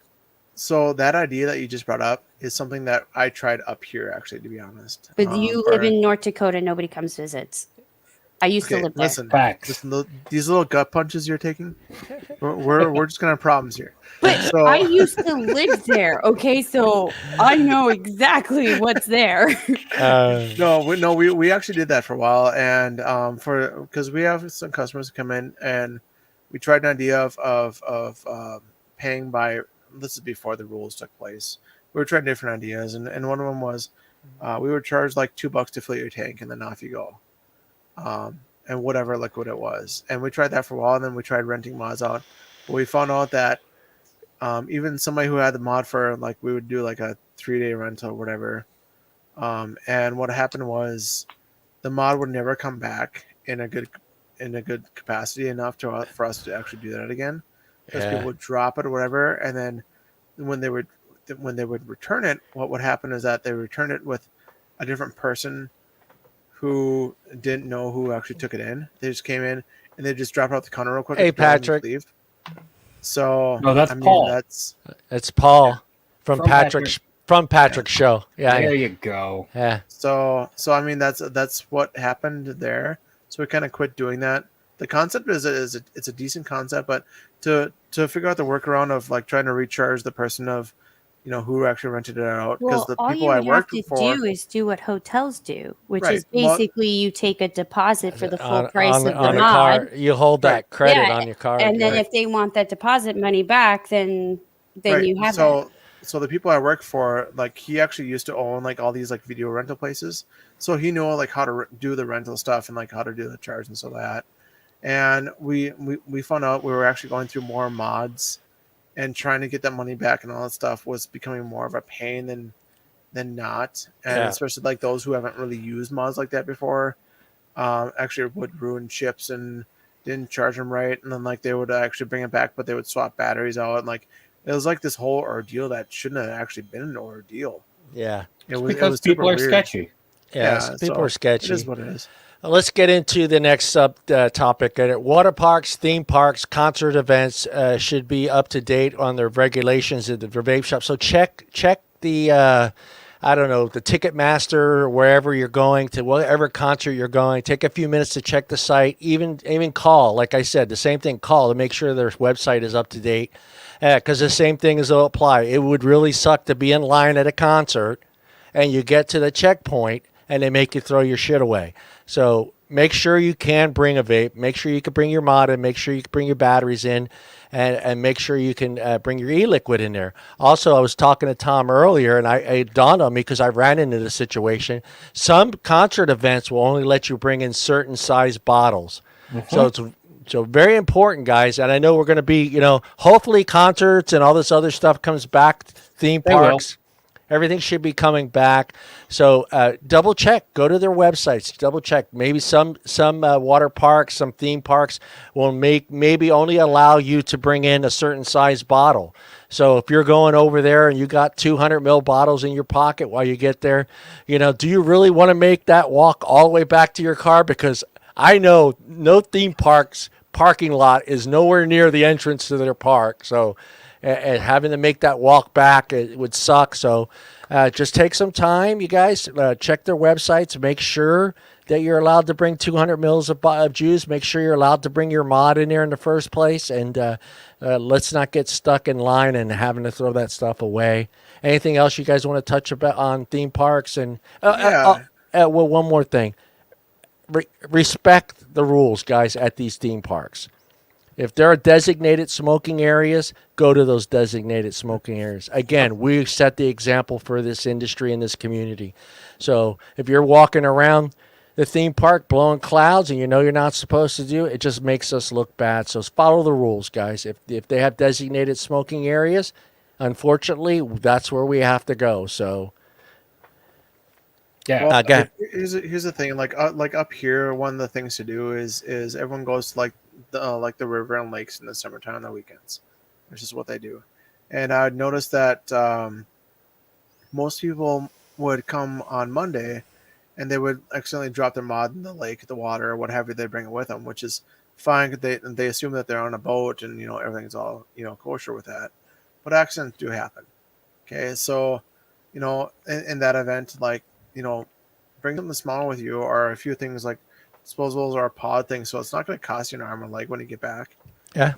So that idea that you just brought up is something that I tried up here, actually, to be honest. But you live in North Dakota, nobody comes visits. I used to live there. Listen, these little gut punches you're taking, we're just gonna have problems here. But I used to live there, okay? So I know exactly what's there. We actually did that for a while, and because we have some customers come in, and we tried an idea of paying by. This is before the rules took place. We were trying different ideas, and one of them was we would charge like $2 to fill your tank, and then off you go. And whatever liquid it was. And we tried that for a while, and then we tried renting mods out. But we found out that even somebody who had the mod for, like, we would do like a 3-day rental or whatever. And what happened was the mod would never come back in a good capacity enough for us to actually do that again. Because people would drop it or whatever, and then when they would return it, what would happen is that they return it with a different person who didn't know who actually took it in. They just came in and they just dropped it off the counter real quick. Hey, Patrick. Leave. So no, that's Paul. That's Paul from Patrick's show. Yeah, there you go. Yeah. So I mean that's what happened there. So we kind of quit doing that. The concept is it's a decent concept, but to figure out the workaround of like trying to recharge the person of who actually rented it out, because the people I worked for do is do what hotels do, which is basically you take a deposit for the full price of the mod. Car, you hold that credit on your card, and then if they want that deposit money back, then you have it. So the people I work for, like, he actually used to own like all these like video rental places, so he knew like how to do the rental stuff and like how to do the charge and so that. And we found out we were actually going through more mods, and trying to get that money back and all that stuff was becoming more of a pain than not. And especially like those who haven't really used mods like that before, actually would ruin chips and didn't charge them right. And then like they would actually bring it back, but they would swap batteries out. And like, it was like this whole ordeal that shouldn't have actually been an ordeal. Yeah. Because people are sketchy. Yeah, people are sketchy. It is what it is. Let's get into the next topic. Water parks, theme parks, concert events should be up to date on their regulations at the vape shop. So check the the Ticketmaster, or wherever you're going to, whatever concert you're going. Take a few minutes to check the site. Even call, like I said, the same thing. Call to make sure their website is up to date, because the same thing will apply. It would really suck to be in line at a concert, and you get to the checkpoint and they make you throw your shit away. So make sure you can bring a vape. Make sure you can bring your mod in. Make sure you can bring your batteries in, and make sure you can bring your e-liquid in there. Also, I was talking to Tom earlier, and it dawned on me because I ran into this situation. Some concert events will only let you bring in certain size bottles. Mm-hmm. So very important, guys. And I know we're going to be, hopefully concerts and all this other stuff comes back. Theme parks. Everything should be coming back. So double check. Go to their websites. Double check. Maybe some water parks, some theme parks will maybe only allow you to bring in a certain size bottle. So if you're going over there and you got 200 ml bottles in your pocket while you get there, do you really want to make that walk all the way back to your car? Because I know no theme parks parking lot is nowhere near the entrance to their park. So and having to make that walk back, it would suck. So just take some time, you guys. Check their websites. Make sure that you're allowed to bring 200 mils of juice. Make sure you're allowed to bring your mod in there in the first place. And let's not get stuck in line and having to throw that stuff away. Anything else you guys want to touch on theme parks? And one more thing. Respect the rules, guys, at these theme parks. If there are designated smoking areas, go to those designated smoking areas. Again, we set the example for this industry and this community. So if you're walking around the theme park blowing clouds and you know you're not supposed to do it, it just makes us look bad. So follow the rules, guys. If they have designated smoking areas, unfortunately, that's where we have to go. So Yeah. Well, here's the thing. Like up here, one of the things to do is everyone goes to the river and lakes in the summertime on the weekends, which is what they do. And I noticed that most people would come on Monday, and they would accidentally drop their mod in the lake, the water, or what have you. They bring it with them, which is fine. They assume that they're on a boat and everything's all kosher with that, but accidents do happen. Okay, so in that event, like bring something small with you, or a few things like disposables or a pod thing, so it's not going to cost you an arm and leg when you get back. Yeah,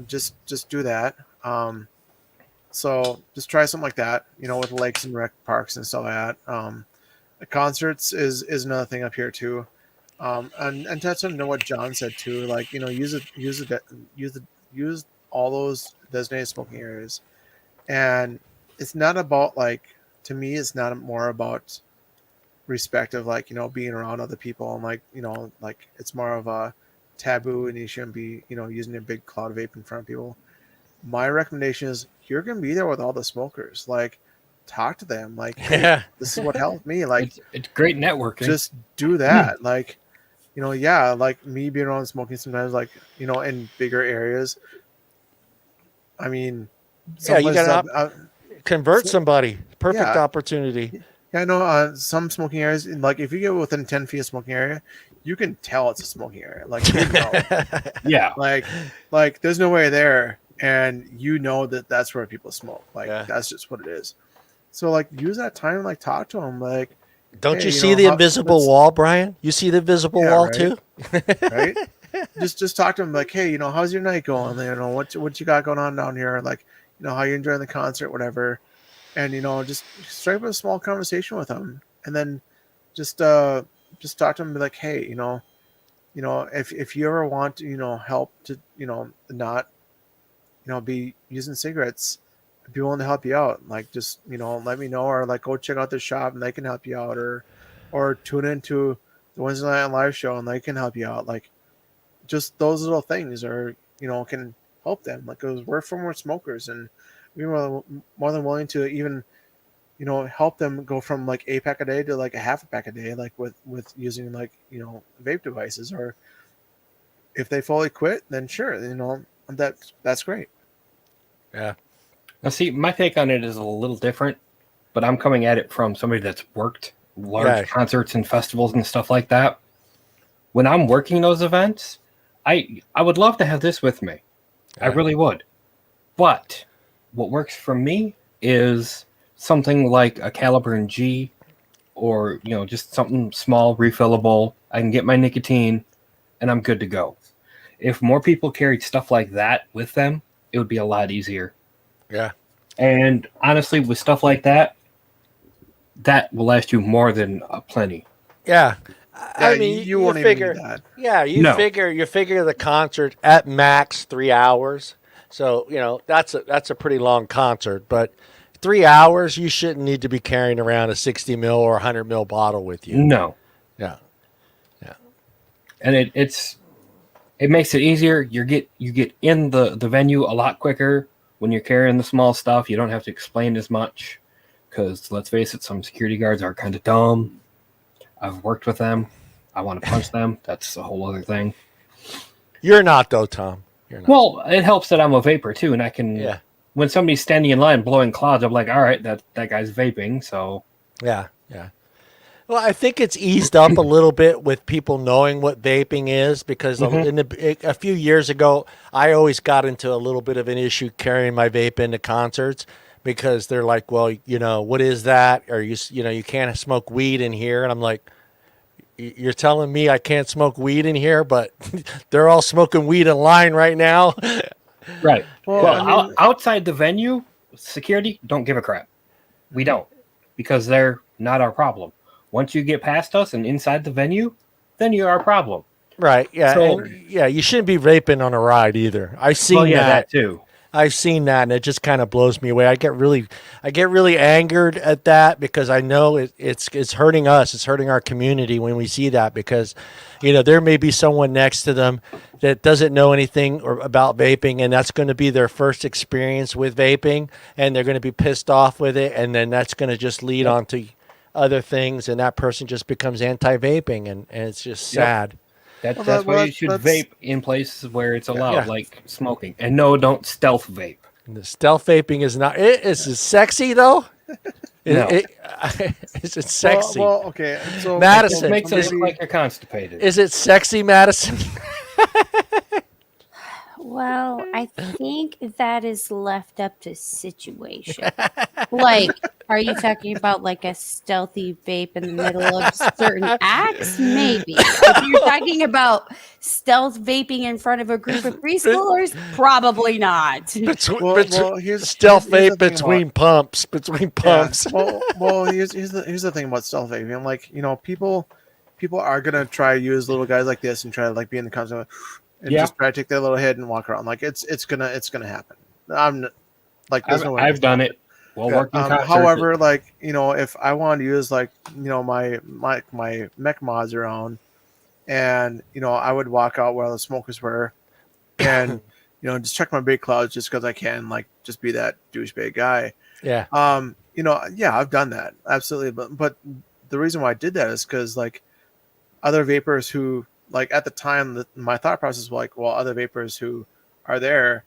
just do that. So just try something like that, with lakes and rec parks and stuff like that. The concerts is another thing up here too. And that's what John said too. Like use all those designated smoking areas, and it's not about to me, it's not more about respect of being around other people and it's more of a taboo, and you shouldn't be using a big cloud of vape in front of people. My recommendation is you're gonna be there with all the smokers. Talk to them. Hey, this is what helped me. It's great networking. Just do that. Me being around smoking sometimes, in bigger areas. I mean, you gotta convert somebody. Perfect opportunity. Yeah, I know. Some smoking areas, if you get within 10 feet of smoking area, you can tell it's a smoking area. Yeah. There's no way there, and that's where people smoke. That's just what it is. So use that time and talk to them. Don't you see the invisible wall, Brian? You see the invisible wall too, right? Just talk to them. Hey, how's your night going? What you got going on down here? How you enjoying the concert, whatever. And just strike up a small conversation with them, and then just talk to them. And be hey, if you ever want to help to not be using cigarettes, I'd be willing to help you out. Just let me know, or go check out the shop and they can help you out, or tune into the Wednesday Night Live show and they can help you out. Just those little things can help them. Because we're for more smokers, and we were more than willing to even help them go from a pack a day to a half a pack a day, with using vape devices. Or if they fully quit, then sure, that's great. Yeah. Now, see, my take on it is a little different, but I'm coming at it from somebody that's worked large concerts and festivals and stuff like that. When I'm working those events, I would love to have this with me. Yeah. I really would. But what works for me is something like a Caliburn G, or just something small, refillable. I can get my nicotine, and I'm good to go. If more people carried stuff like that with them, it would be a lot easier. Yeah. And honestly, with stuff like that, that will last you more than plenty. Yeah. I mean, you won't figure even need that. Yeah, you figure the concert at max 3 hours. So, that's a pretty long concert, but 3 hours, you shouldn't need to be carrying around a 60 mil or 100 mil bottle with you. No. Yeah. Yeah. And it makes it easier. You get in the venue a lot quicker when you're carrying the small stuff. You don't have to explain as much, because let's face it, some security guards are kind of dumb. I've worked with them. I want to punch them. That's a whole other thing. You're not, though, Tom. You're not. Well, it helps that I'm a vapor too, and I can. Yeah. When somebody's standing in line blowing clouds, I'm like, all right, that guy's vaping. So. Yeah. Yeah. Well, I think it's eased up a little bit with people knowing what vaping is, because a few years ago, I always got into a little bit of an issue carrying my vape into concerts, because they're like, well, what is that? Or you can't smoke weed in here. And I'm like, you're telling me I can't smoke weed in here, but they're all smoking weed in line right now. Right. Well, outside the venue, security don't give a crap. We don't, because they're not our problem. Once you get past us and inside the venue, then you're our problem. Right. Yeah. So- And yeah, you shouldn't be vaping on a ride either. I've seen Well, yeah, that. that too. I've seen that, and it just kind of blows me away. I get really angered at that because I know it's hurting us. It's hurting our community when we see that because, there may be someone next to them that doesn't know anything about vaping, and that's going to be their first experience with vaping, and they're going to be pissed off with it, and then that's going to just lead on to other things, and that person just becomes anti-vaping, and it's just sad. That's why you should vape in places where it's allowed, Yeah. like smoking. And no, don't stealth vape. And the stealth vaping is not. Is it sexy though? No. Is it sexy? Well, okay. So Madison, It makes it is- look like you're constipated. Is it sexy, Madison? Well, I think that is left up to situation. Like, are you talking about like a stealthy vape in the middle of certain acts? Maybe. If you're talking about stealth vaping in front of a group of preschoolers, probably not. here's stealth here's the vape thing between pumps. Between pumps. Yeah. Well, here's the thing about stealth vaping. Like, people are gonna try to use little guys like this and try to like be in the console and just try to take their little head and walk around. Like it's gonna happen. I'm like, there's no way I've done it. Well, working however, like, if I wanted to use like, my mech mods around, and I would walk out where the smokers were, and just check my big clouds just because I can, like, just be that douchebag guy. Yeah. Yeah, I've done that absolutely, but the reason why I did that is because like other vapors who, like, at the time, my thought process was like, well, other vapors who are there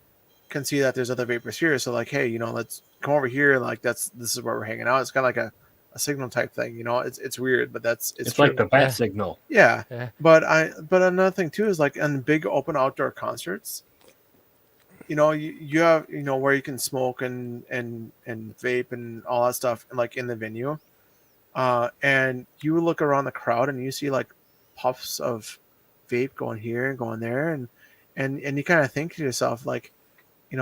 can see that there's other vapors here, so like, hey, let's come over here, and like this is where we're hanging out. It's kind of like a signal type thing, it's weird, but it's like the bat signal. Yeah. But another thing too is like on big open outdoor concerts, you have where you can smoke and vape and all that stuff, and like in the venue, and you look around the crowd and you see like puffs of vape going here and going there, and you kind of think to yourself like,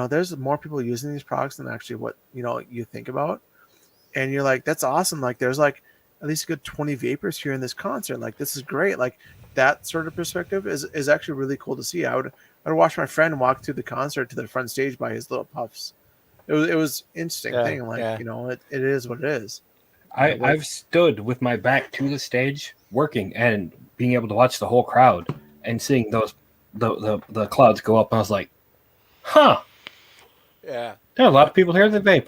there's more people using these products than actually what you think about, and you're like, that's awesome. Like, there's like at least a good 20 vapors here in this concert. Like, this is great. Like, that sort of perspective is actually really cool to see. I'd watch my friend walk through the concert to the front stage by his little puffs. It was interesting thing. Like, it is what it is. I've stood with my back to the stage working and being able to watch the whole crowd and seeing those the clouds go up, and I was like, huh. Yeah. There are a lot of people here that vape.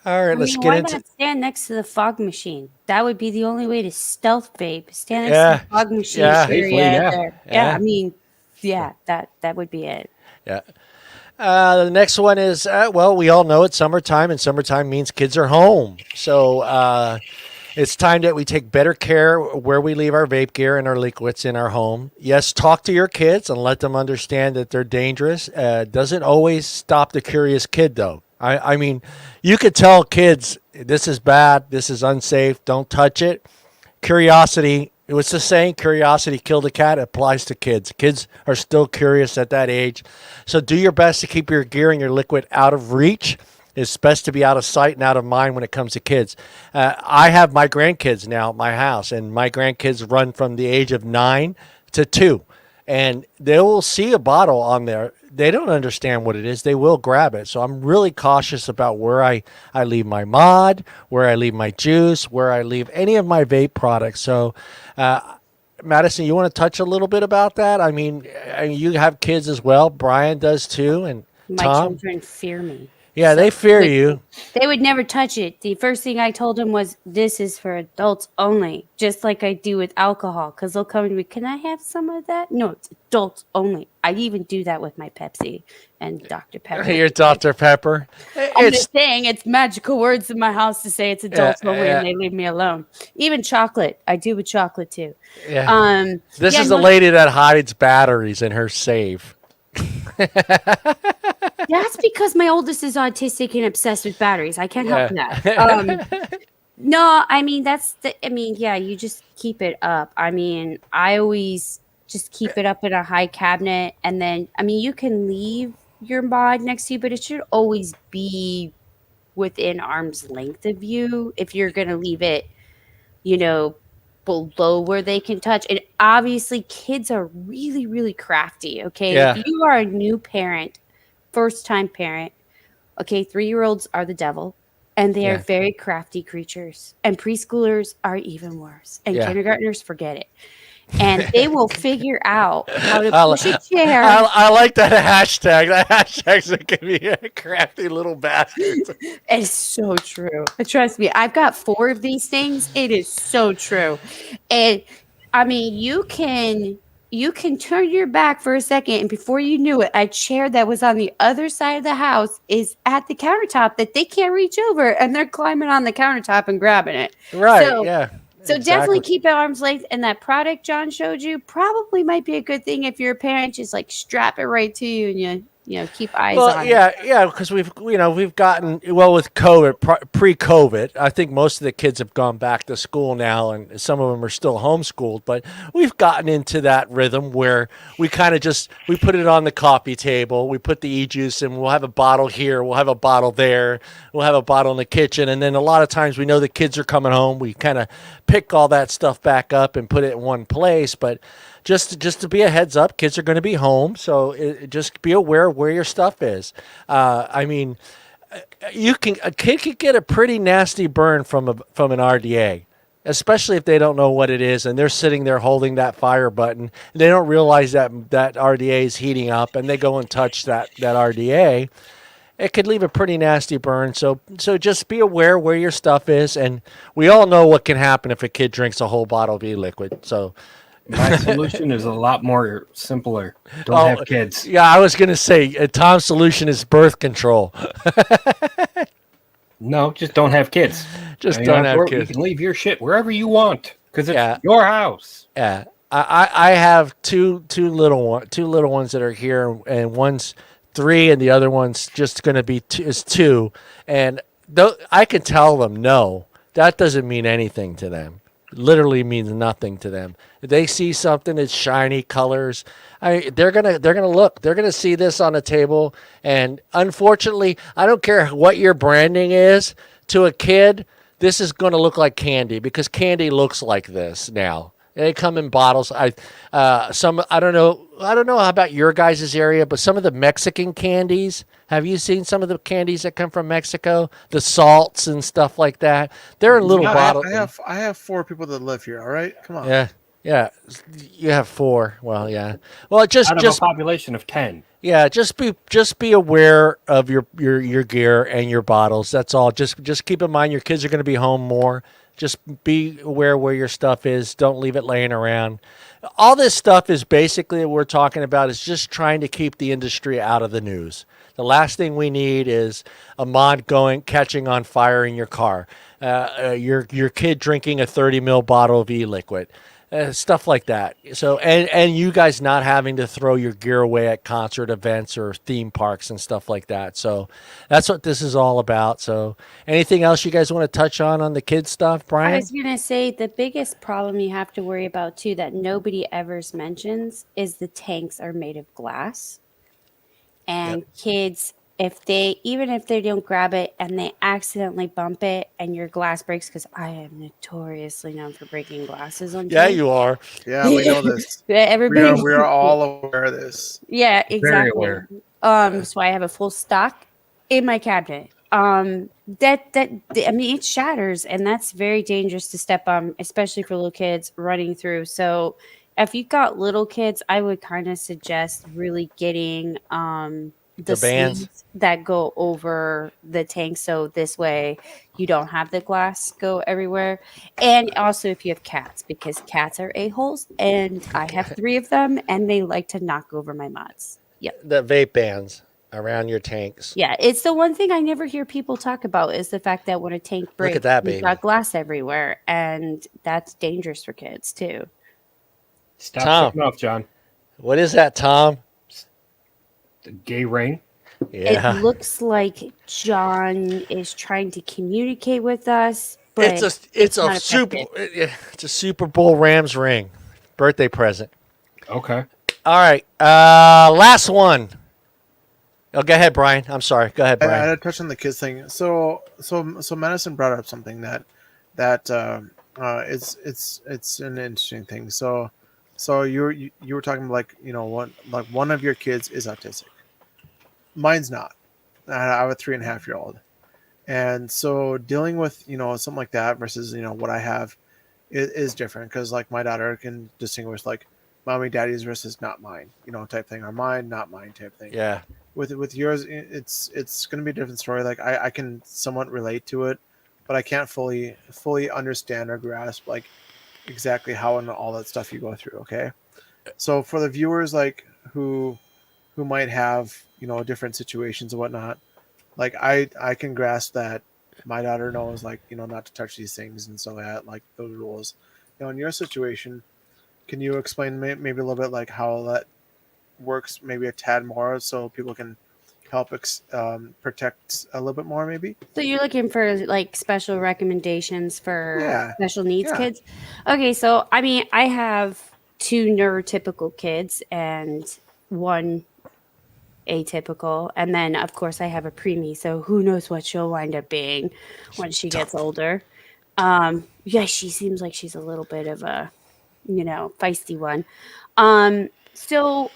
All right, let's get why into. not stand next to the fog machine? That would be the only way to stealth vape. Stand next to the fog machine area there. Yeah, I mean, that would be it. Yeah. The next one is, well, we all know it's summertime, and summertime means kids are home. So it's time that we take better care where we leave our vape gear and our liquids in our home. Yes, talk to your kids and let them understand that they're dangerous. Doesn't always stop the curious kid, though. I mean, you could tell kids, this is bad, this is unsafe, don't touch it. Curiosity, it was the saying, curiosity killed a cat. It applies to kids. Kids are still curious at that age. So do your best to keep your gear and your liquid out of reach. It's best to be out of sight and out of mind when it comes to kids. I have my grandkids now at my house, and my grandkids run from the age of 9 to 2. And they will see a bottle on there. They don't understand what it is. They will grab it. So I'm really cautious about where I leave my mod, where I leave my juice, where I leave any of my vape products. So, Madison, you want to touch a little bit about that? I mean, you have kids as well. Brian does too. And my Tom? children fear me. Yeah, they fear you. They would never touch it. The first thing I told them was, this is for adults only, just like I do with alcohol, because they'll come to me, can I have some of that? No, it's adults only. I even do that with my Pepsi and Dr. Pepper. Your Dr. Pepper. I'm just saying, it's magical words in my house to say it's adults only, and they leave me alone. Even chocolate. I do with chocolate, too. Yeah. This is the lady that hides batteries in her safe. That's because my oldest is autistic and obsessed with batteries. I can't help that. No, I mean, you just keep it up. I mean, I always just keep it up in a high cabinet. And then, I mean, you can leave your mod next to you, but it should always be within arm's length of you if you're going to leave it, below where they can touch. And obviously, kids are really, really crafty. Okay. Yeah. If you are a new parent, first time parent, okay, 3-year-olds are the devil. And they are very crafty creatures. And preschoolers are even worse. And kindergartners, forget it. And they will figure out how to push a chair. I like that hashtag. That hashtag's gonna be a crafty little bastard. It's so true. Trust me, I've got 4 of these things. It is so true. And I mean, you can turn your back for a second, and before you knew it, a chair that was on the other side of the house is at the countertop that they can't reach over, and they're climbing on the countertop and grabbing it. Right. So, yeah. So definitely keep it arm's length. And that product John showed you probably might be a good thing if you're a parent. Just like strap it right to you and you keep eyes on it. Yeah, because we've gotten with COVID, pre-COVID. I think most of the kids have gone back to school now, and some of them are still homeschooled. But we've gotten into that rhythm where we kind of we put it on the coffee table. We put the e-juice, and we'll have a bottle here, we'll have a bottle there, we'll have a bottle in the kitchen, and then a lot of times we know the kids are coming home. We kind of pick all that stuff back up and put it in one place, but. Just to be a heads up, kids are going to be home, so just be aware of where your stuff is. I mean, a kid could get a pretty nasty burn from an RDA, especially if they don't know what it is and they're sitting there holding that fire button. And they don't realize that RDA is heating up, and they go and touch that RDA. It could leave a pretty nasty burn. So just be aware where your stuff is, and we all know what can happen if a kid drinks a whole bottle of e-liquid. So. My solution is a lot more simpler. Don't have kids. Yeah, I was going to say Tom's solution is birth control. No, just don't have kids. Don't have kids. You can leave your shit wherever you want because it's your house. Yeah, I have two little ones that are here, and one's 3, and the other one's just going to be 2. And I can tell them no. That doesn't mean anything to them. Literally means nothing to them. If they see something that's shiny colors, they're gonna look. They're gonna see this on a table, and unfortunately, I don't care what your branding is. To a kid, this is gonna look like candy because candy looks like this now. They come in bottles. I don't know how about your guys' area, but some of the Mexican candies. Have you seen some of the candies that come from Mexico? The salts and stuff like that. They're in little bottles. I have 4 people that live here. All right, come on. Yeah. You have 4. Well, yeah. Well, just out of a population of 10. Yeah, just be aware of your gear and your bottles. That's all. Just keep in mind your kids are going to be home more. Just be aware where your stuff is. Don't leave it laying around. All this stuff is basically what we're talking about is just trying to keep the industry out of the news. The last thing we need is a mod catching on fire in your car. Your kid drinking a 30 ml bottle of e-liquid. Stuff like that. So and you guys not having to throw your gear away at concert events or theme parks and stuff like that. So that's what this is all about. So anything else you guys want to touch on the kids stuff, Brian? I was going to say the biggest problem you have to worry about too that nobody ever mentions is the tanks are made of glass. And kids, even if they don't grab it and they accidentally bump it and your glass breaks, because I am notoriously known for breaking glasses on Yeah, tanks. you are. Yeah, we know this. Everybody, we are all aware of this. Yeah, exactly. Very aware. So I have a full stock in my cabinet. I mean, it shatters, and that's very dangerous to step on, especially for little kids running through. So if you've got little kids, I would kind of suggest really getting the bands that go over the tank, so this way you don't have the glass go everywhere. And also if you have cats, because cats are a-holes, and I have 3 of them, and they like to knock over my mods. Yep. The vape bands around your tanks. Yeah, it's the one thing I never hear people talk about is the fact that when a tank breaks, look at that, baby. You've got glass everywhere, and that's dangerous for kids too. Stop showing off, John. What is that, Tom? The gay ring. Yeah. It looks like John is trying to communicate with us, but it's a Super Bowl Rams ring, birthday present. Okay. All right. Last one. Oh, go ahead, Brian. I'm sorry. Go ahead, Brian. I had to touch on the kids thing. So Madison brought up something that It's an interesting thing. So you were talking like one of your kids is autistic. Mine's not. I have a 3.5-year-old, and so dealing with something like that versus what I have is different because like my daughter can distinguish like mommy daddy's versus not mine type thing, or mine not mine type thing. Yeah. With yours, it's going to be a different story. Like I can somewhat relate to it, but I can't fully understand or grasp like exactly how and all that stuff you go through. Okay, so for the viewers like who might have different situations and whatnot, like I can grasp that my daughter knows like not to touch these things and so that like those rules. In your situation, can you explain maybe a little bit like how that works, maybe a tad more, so people can help protect a little bit more, maybe? So you're looking for like special recommendations for Yeah. special needs Yeah. kids? Okay, so I mean, I have 2 neurotypical kids and 1 atypical, and then of course I have a preemie, so who knows what she'll wind up being when she gets older. Yeah, she seems like she's a little bit of a feisty one. So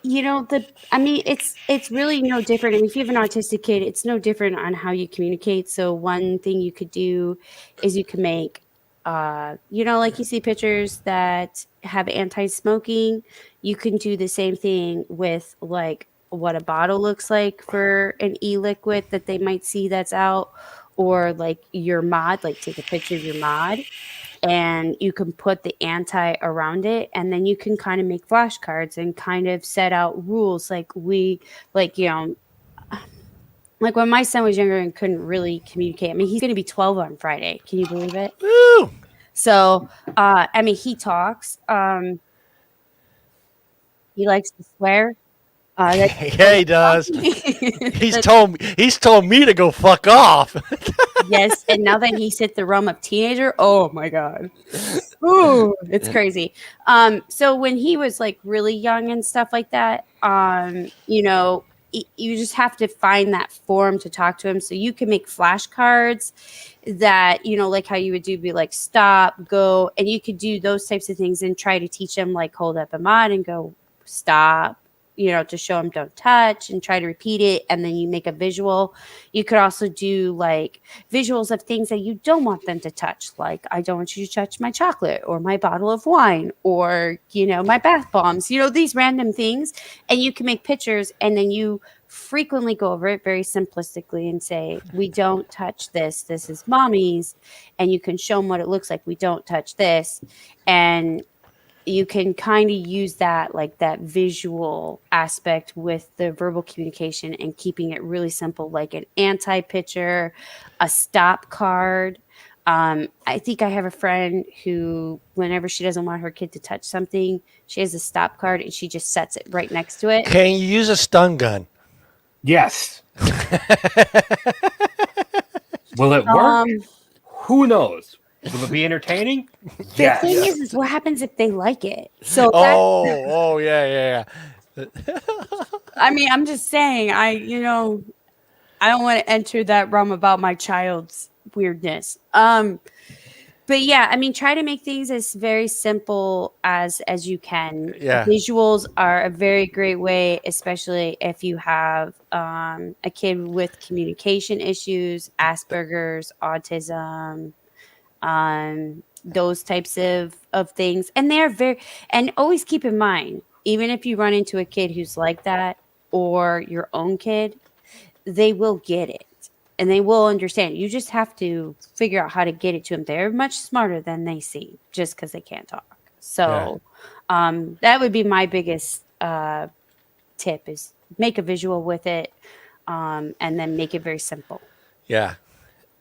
I mean, it's really no different. I mean, if you have an autistic kid, it's no different on how you communicate. So one thing you could do is you can make, like you see pictures that have anti-smoking. You can do the same thing with like what a bottle looks like for an e-liquid that they might see that's out, or like your mod, like take a picture of your mod and you can put the anti around it, and then you can kind of make flashcards and kind of set out rules like like when my son was younger and couldn't really communicate. I mean, he's going to be 12 on Friday. Can you believe it? Woo! So I mean, he talks, he likes to swear. Yeah, he does. He's told me to go fuck off. Yes, and now that he's hit the realm of teenager, oh my god, ooh, it's crazy. So when he was like really young and stuff like that, you just have to find that form to talk to him. So you can make flashcards that like how you would do, be like stop, go, and you could do those types of things and try to teach him like hold up a mod and go stop. To show them don't touch, and try to repeat it. And then you make a visual. You could also do like visuals of things that you don't want them to touch. Like, I don't want you to touch my chocolate or my bottle of wine or, my bath bombs, these random things. And you can make pictures, and then you frequently go over it very simplistically and say, we don't touch this. This is mommy's. And you can show them what it looks like. We don't touch this. And you can kind of use that, like that visual aspect with the verbal communication and keeping it really simple, like an anti-picture, a stop card. I think I have a friend who, whenever she doesn't want her kid to touch something, she has a stop card and she just sets it right next to it. Can you use a stun gun? Yes. Will it work? Who knows? Will it be entertaining? The thing is what happens if they like it? So yeah. I mean, I'm just saying, I don't want to enter that realm about my child's weirdness. But yeah, I mean, try to make things as very simple as you can. Yeah. Visuals are a very great way, especially if you have a kid with communication issues, Asperger's, autism, those types of things. And they're and always keep in mind, even if you run into a kid who's like that or your own kid, they will get it and they will understand. You just have to figure out how to get it to them. They're much smarter than they seem just because they can't talk. So that would be my biggest tip, is make a visual with it, and then make it very simple. Yeah.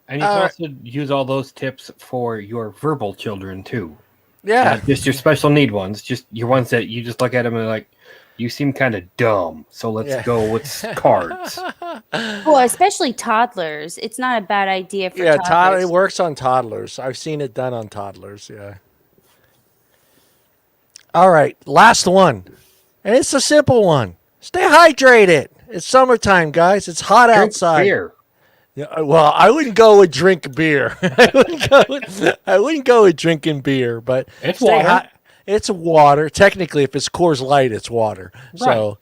And you can also use all those tips for your verbal children too. Yeah. Not just your special need ones, just your ones that you just look at them and like, you seem kind of dumb, so let's go with cards. Well, especially toddlers. It's not a bad idea for toddlers. It works on toddlers. I've seen it done on toddlers, yeah. All right, last one. And it's a simple one. Stay hydrated. It's summertime, guys. It's hot outside. Beer. Yeah, well, I wouldn't go with drink beer. I wouldn't go with drinking beer, but It's stay water. It's water. Technically, if it's Coors Light, it's water. So,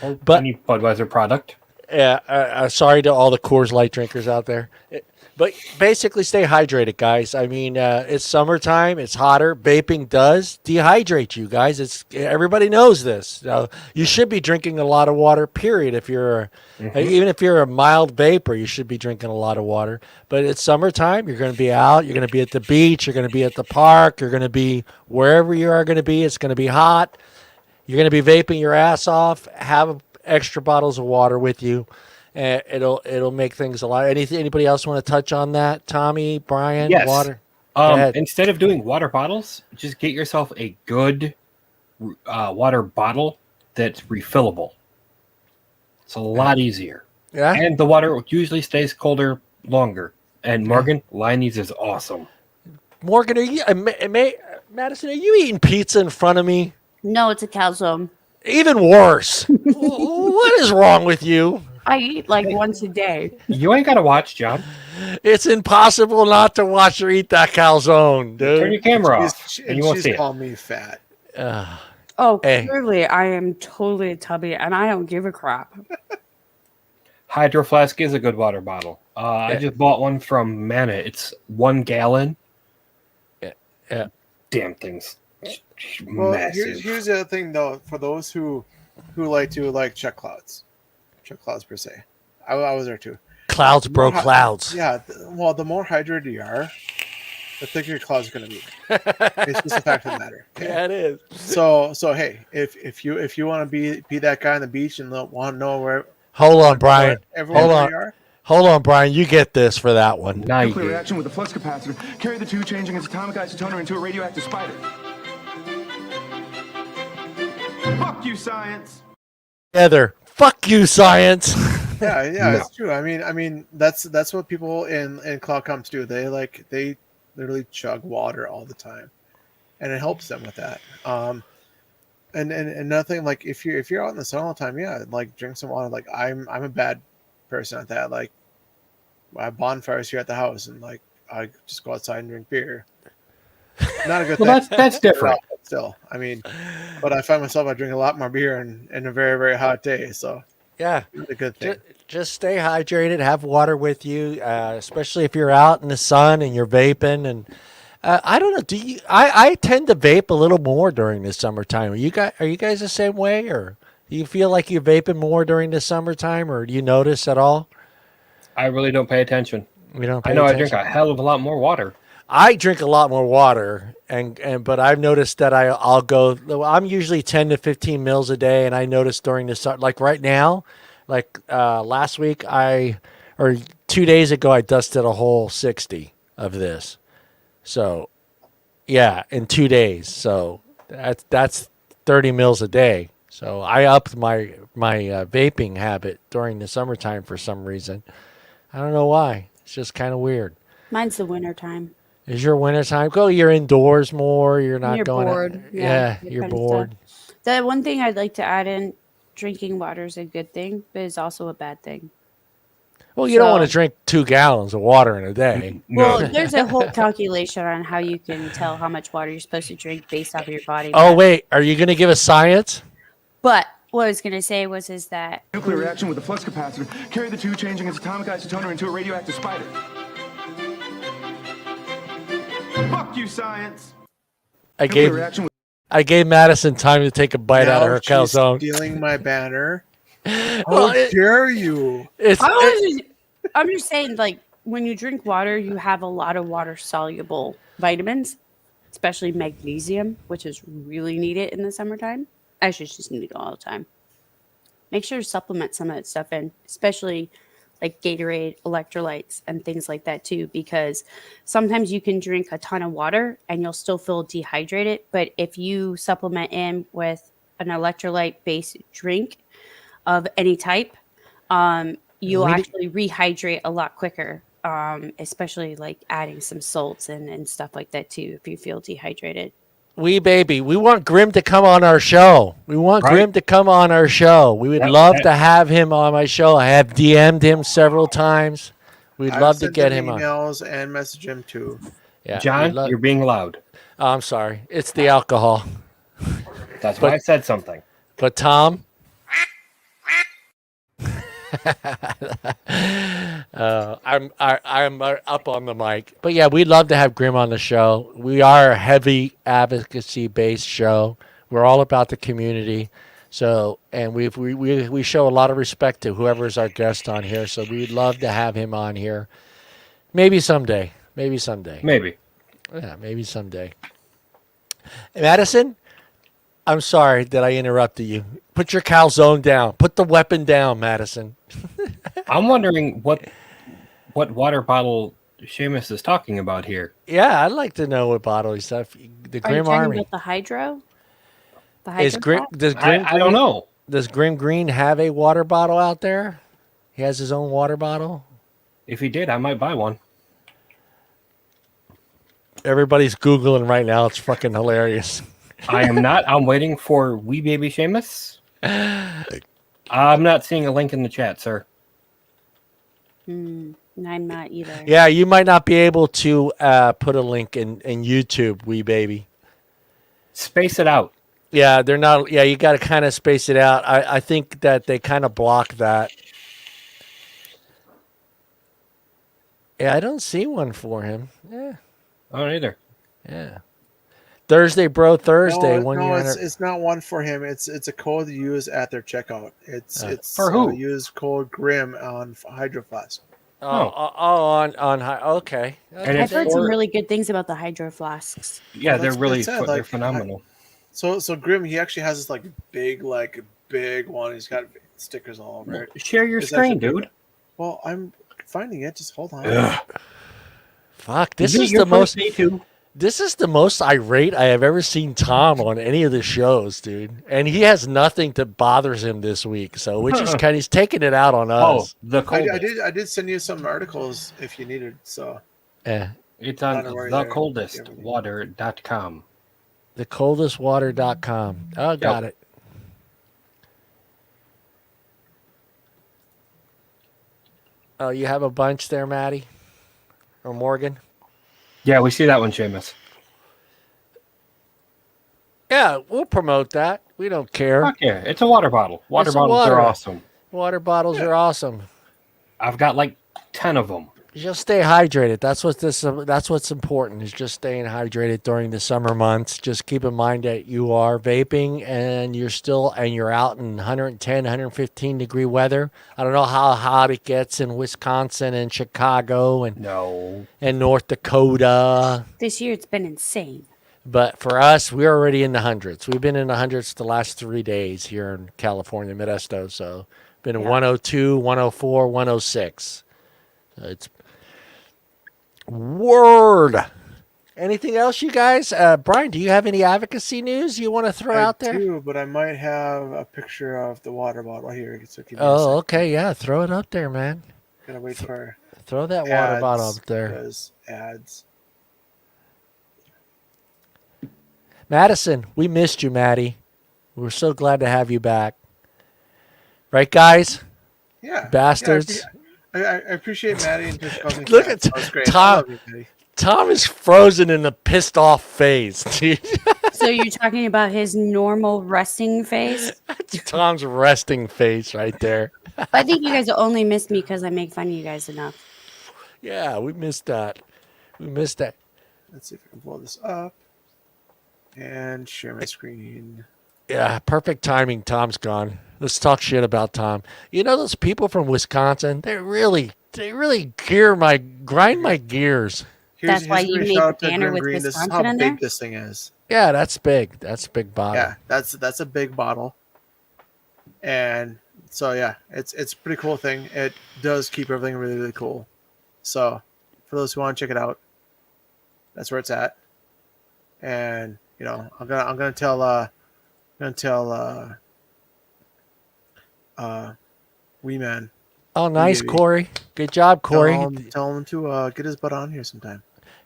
Or but any Budweiser product. yeah, sorry to all the Coors Light drinkers out there. But basically, stay hydrated, guys. I mean, it's summertime. It's hotter. Vaping does dehydrate you, guys. Everybody knows this. You should be drinking a lot of water. Period. If you're even if you're a mild vapor, you should be drinking a lot of water. But it's summertime. You're going to be out. You're going to be at the beach. You're going to be at the park. You're going to be wherever you are going to be. It's going to be hot. You're going to be vaping your ass off. Have extra bottles of water with you. It'll make things a lot. Anybody else want to touch on that? Tommy, Brian, Yes. water. Go ahead. Instead of doing water bottles, just get yourself a good water bottle that's refillable. It's a lot easier. Yeah. And the water usually stays colder longer. And Morgan, Liney's is awesome. Morgan, are you Madison? Are you eating pizza in front of me? No, it's a calzone. Even worse. What is wrong with you? I eat like once a day. You ain't got to watch, John. It's impossible not to watch or eat that calzone, Turn dude. your camera off, and you won't She's see it. calling me fat. Oh, Hey. clearly I am totally tubby and I don't give a crap. Hydro Flask is a good water bottle. I just bought one from Mana. It's 1 gallon. Yeah. Damn things. Well, Massive. here's the other thing though, for those who like to check clouds per se. I was there too. Clouds, bro, clouds. Yeah, well, the more hydrated you are, the thicker your clouds are going to be. It's just a fact of the matter. Okay? Yeah, it is. So hey, if you want to be that guy on the beach and want to know where Hold on, Brian. everyone Hold where on. you are, Hold on, Brian. You get this for that one. Now you Nuclear do. reaction with a flux capacitor. Carry the two, changing its atomic isotoner into a radioactive spider. Fuck you, science! Together. Fuck you, science. yeah, No. it's true. I mean that's what people in cloud comps do. They literally chug water all the time, and it helps them with that. And nothing like if you're out in the sun all the time, yeah, like drink some water. Like I'm a bad person at that. Like I have bonfires here at the house, and like I just go outside and drink beer. Not a good Well, thing. that's different. But still, I mean, but I find myself I drink a lot more beer in a very, very hot day, so Yeah. it's a good thing. Just stay hydrated. Have water with you, especially if you're out in the sun and you're vaping. And I don't know. Do you? I tend to vape a little more during the summertime. Are you guys the same way, or do you feel like you're vaping more during the summertime, or do you notice at all? I really don't pay attention. We don't. I know I drink a hell of a lot more water. I drink a lot more water, but I've noticed that I'll go. I'm usually 10 to 15 mils a day, and I noticed during the summer, like right now, like last week, or 2 days ago, I dusted a whole 60 of this. So, yeah, in 2 days. So that's 30 mils a day. So I upped my vaping habit during the summertime for some reason. I don't know why. It's just kind of weird. Mine's the winter time. Is your winter time? Go, you're indoors more. You're not You're going. bored. Yeah, that you're kind of bored. stuff. The one thing I'd like to add in, drinking water is a good thing, but it's also a bad thing. Well, you don't want to So- drink 2 gallons of water in a day. Well, No. there's a whole calculation on how you can tell how much water you're supposed to drink based off of your body. Oh, wait. Are you going to give us science? But what I was going to say is that Nuclear reaction with a flux capacitor. Carry the two, changing its atomic isotoner into a radioactive spider. Fuck you, science! I Nuclear gave reaction with Madison time to take a bite out of Now her she's calzone. stealing my banner. Well, How dare you? I'm just saying, like, when you drink water, you have a lot of water soluble vitamins, especially magnesium, which is really needed in the summertime. Actually, it's just needed all the time. Make sure to supplement some of that stuff in, especially like Gatorade, electrolytes, and things like that too, because sometimes you can drink a ton of water and you'll still feel dehydrated. But if you supplement in with an electrolyte-based drink of any type, you'll actually rehydrate a lot quicker, especially like adding some salts and stuff like that too if you feel dehydrated. We want Grim to come on our show. We want Right. Grim to come on our show. We would love to have him on my show. I have DM'd him several times. We'd I've love to sent get him him on. emails and message him too. Yeah, John, you're being loud. Oh, I'm sorry. It's the alcohol. That's why I said something. But Tom, I'm up on the mic. But yeah, we'd love to have Grim on the show. We are a heavy advocacy based show. We're all about the community. So, and we show a lot of respect to whoever's our guest on here. So we'd love to have him on here. Maybe someday. Maybe. Yeah, maybe someday. Madison, I'm sorry that I interrupted you. Put your calzone down. Put the weapon down, Madison. I'm wondering what water bottle Seamus is talking about here. Yeah, I'd like to know what bottle he's stuff. The Are you Grim talking Army. about the hydro? The Is hydro Grim? flask? Does Grim? I don't know. Does Grim Green have a water bottle out there? He has his own water bottle. If he did, I might buy one. Everybody's Googling right now. It's fucking hilarious. I am not. I'm waiting for wee baby Seamus. I'm not seeing a link in the chat, sir. I'm not either. Yeah, you might not be able to put a link in YouTube, wee baby. Space it out. Yeah, they're not. Yeah, you got to kind of space it out. I think that they kind of block that. Yeah, I don't see one for him. Yeah, I don't either. yeah. Thursday, bro. Thursday. No, it's not one for him. It's a code to use at their checkout. It's For who? Use code Grim on Hydro Flask. On high. Okay. And I've it's heard some for- really good things about the hydro flasks. Yeah, Well, they're that's what really it said, they're like, phenomenal. So Grim, he actually has this big one. He's got stickers all over it. Share your It's screen, actually- dude. Well, I'm finding it. Just hold on. Fuck. This Is it is your the most. first day too? This is the most irate I have ever seen Tom on any of the shows, dude. And he has nothing that bothers him this week, so which is kind. He's taking it out on Oh, us. the coldest. I did send you some articles if you needed. So Yeah. It's on Not a worry there. thecoldestwater.com. Thecoldestwater.com. Oh, got it. Oh, you have a bunch there, Maddie? Or Morgan? Yeah, we see that one, Seamus. Yeah, we'll promote that. We don't care. Fuck yeah, it's a water bottle. Water It's a bottles water. are awesome. Water bottles are awesome. I've got like 10 of them. Just stay hydrated. That's what's important, is just staying hydrated during the summer months. Just keep in mind that you are vaping and you're out in 110, 115 degree weather. I don't know how hot it gets in Wisconsin and Chicago and North Dakota. This year it's been insane. But for us, we're already in the hundreds. We've been in the hundreds the last 3 days here in California, Modesto. So been in 102, 104, 106. It's word. Anything else, you guys? Brian, do you have any advocacy news you want to throw out there? I do, but I might have a picture of the water bottle here. So give me a second. Okay, yeah. Throw it up there, man. Gotta wait for Throw that water ads, bottle up there. because ads. Madison, we missed you, Maddie. We're so glad to have you back. Right, guys? Yeah, Bastards. Yeah, I appreciate Maddie and just calling me Look fat. at That was great. Tom. I love you, Maddie. Tom is frozen in the pissed off phase, dude. So you're talking about his normal resting face? Tom's resting face right there. I think you guys only missed me because I make fun of you guys enough. Yeah, we missed that. We missed that. Let's see if I can pull this up and share my screen. Yeah, perfect timing. Tom's gone. Let's talk shit about Tom. You know those people from Wisconsin? They really grind my gears. That's why you a made shout out the to banner Grim with Green. This is Wisconsin how in big there? this thing is. Yeah, that's big. That's a big bottle. Yeah, that's a big bottle. And so yeah, it's a pretty cool thing. It does keep everything really, really cool. So for those who want to check it out, that's where it's at. And you know, I'm gonna tell Wee Man. Oh, nice, Maybe. Corey. Good job, Corey. Tell him to get his butt on here sometime.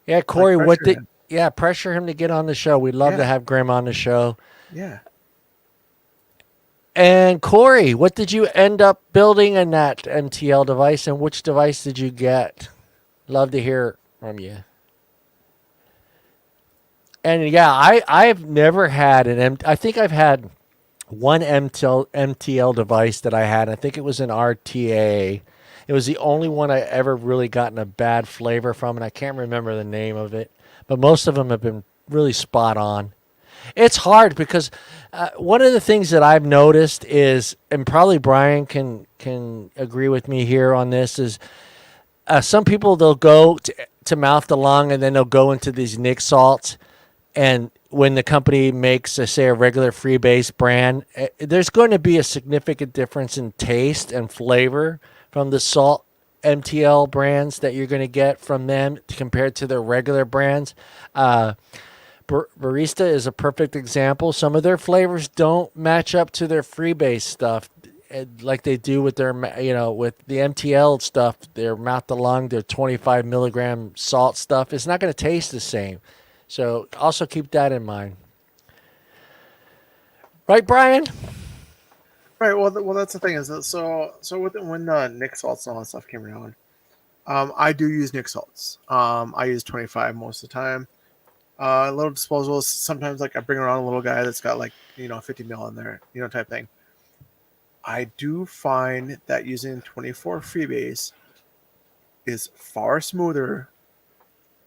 Yeah, Corey. Like, What pressure did? him. Yeah, pressure him to get on the show. We'd love to Yeah. have Grim on the show. Yeah. And Corey, what did you end up building in that MTL device, and which device did you get? Love to hear from you. And yeah, I've never had I think I've had one MTL device that I had. I think it was an RTA. It was the only one I ever really gotten a bad flavor from, and I can't remember the name of it. But most of them have been really spot on. It's hard because one of the things that I've noticed is, and probably Brian can agree with me here on this, is some people, they'll go to mouth to lung, and then they'll go into these Nick salts. And when the company makes, say, a regular freebase brand, there's going to be a significant difference in taste and flavor from the salt MTL brands that you're going to get from them compared to their regular brands. Barista is a perfect example. Some of their flavors don't match up to their freebase stuff like they do with their, with the MTL stuff, their mouth to lung, their 25 milligram salt stuff. It's not going to taste the same. So also keep that in mind. Right, Brian? Right. Well, that's the thing is that when Nick salts and all that stuff came around, I do use Nick salts. I use 25 most of the time. Little disposables. Sometimes like I bring around a little guy that's got 50 mil in there, type thing. I do find that using 24 freebase is far smoother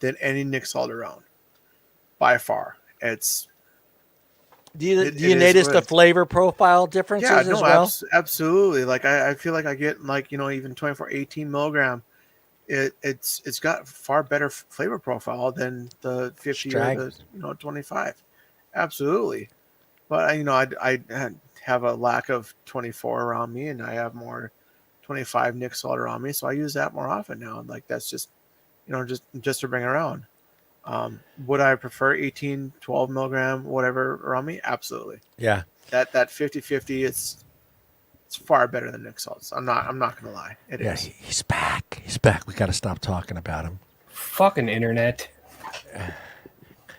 than any Nick salt around. By far, it's. Do you notice the flavor profile differences as well? Absolutely. Like I feel like I get even 24 18 milligram. It's got far better flavor profile than the 50 or the 25. Absolutely. But I have a lack of 24 around me, and I have more 25 Nick salt around me, so I use that more often now. Like that's just just to bring around. Would I prefer 18, 12 milligram, whatever around me? Absolutely. Yeah. That 50-50, it's far better than Nick salts. I'm not gonna lie. It is. He's back. He's back. We got to stop talking about him. Fucking internet.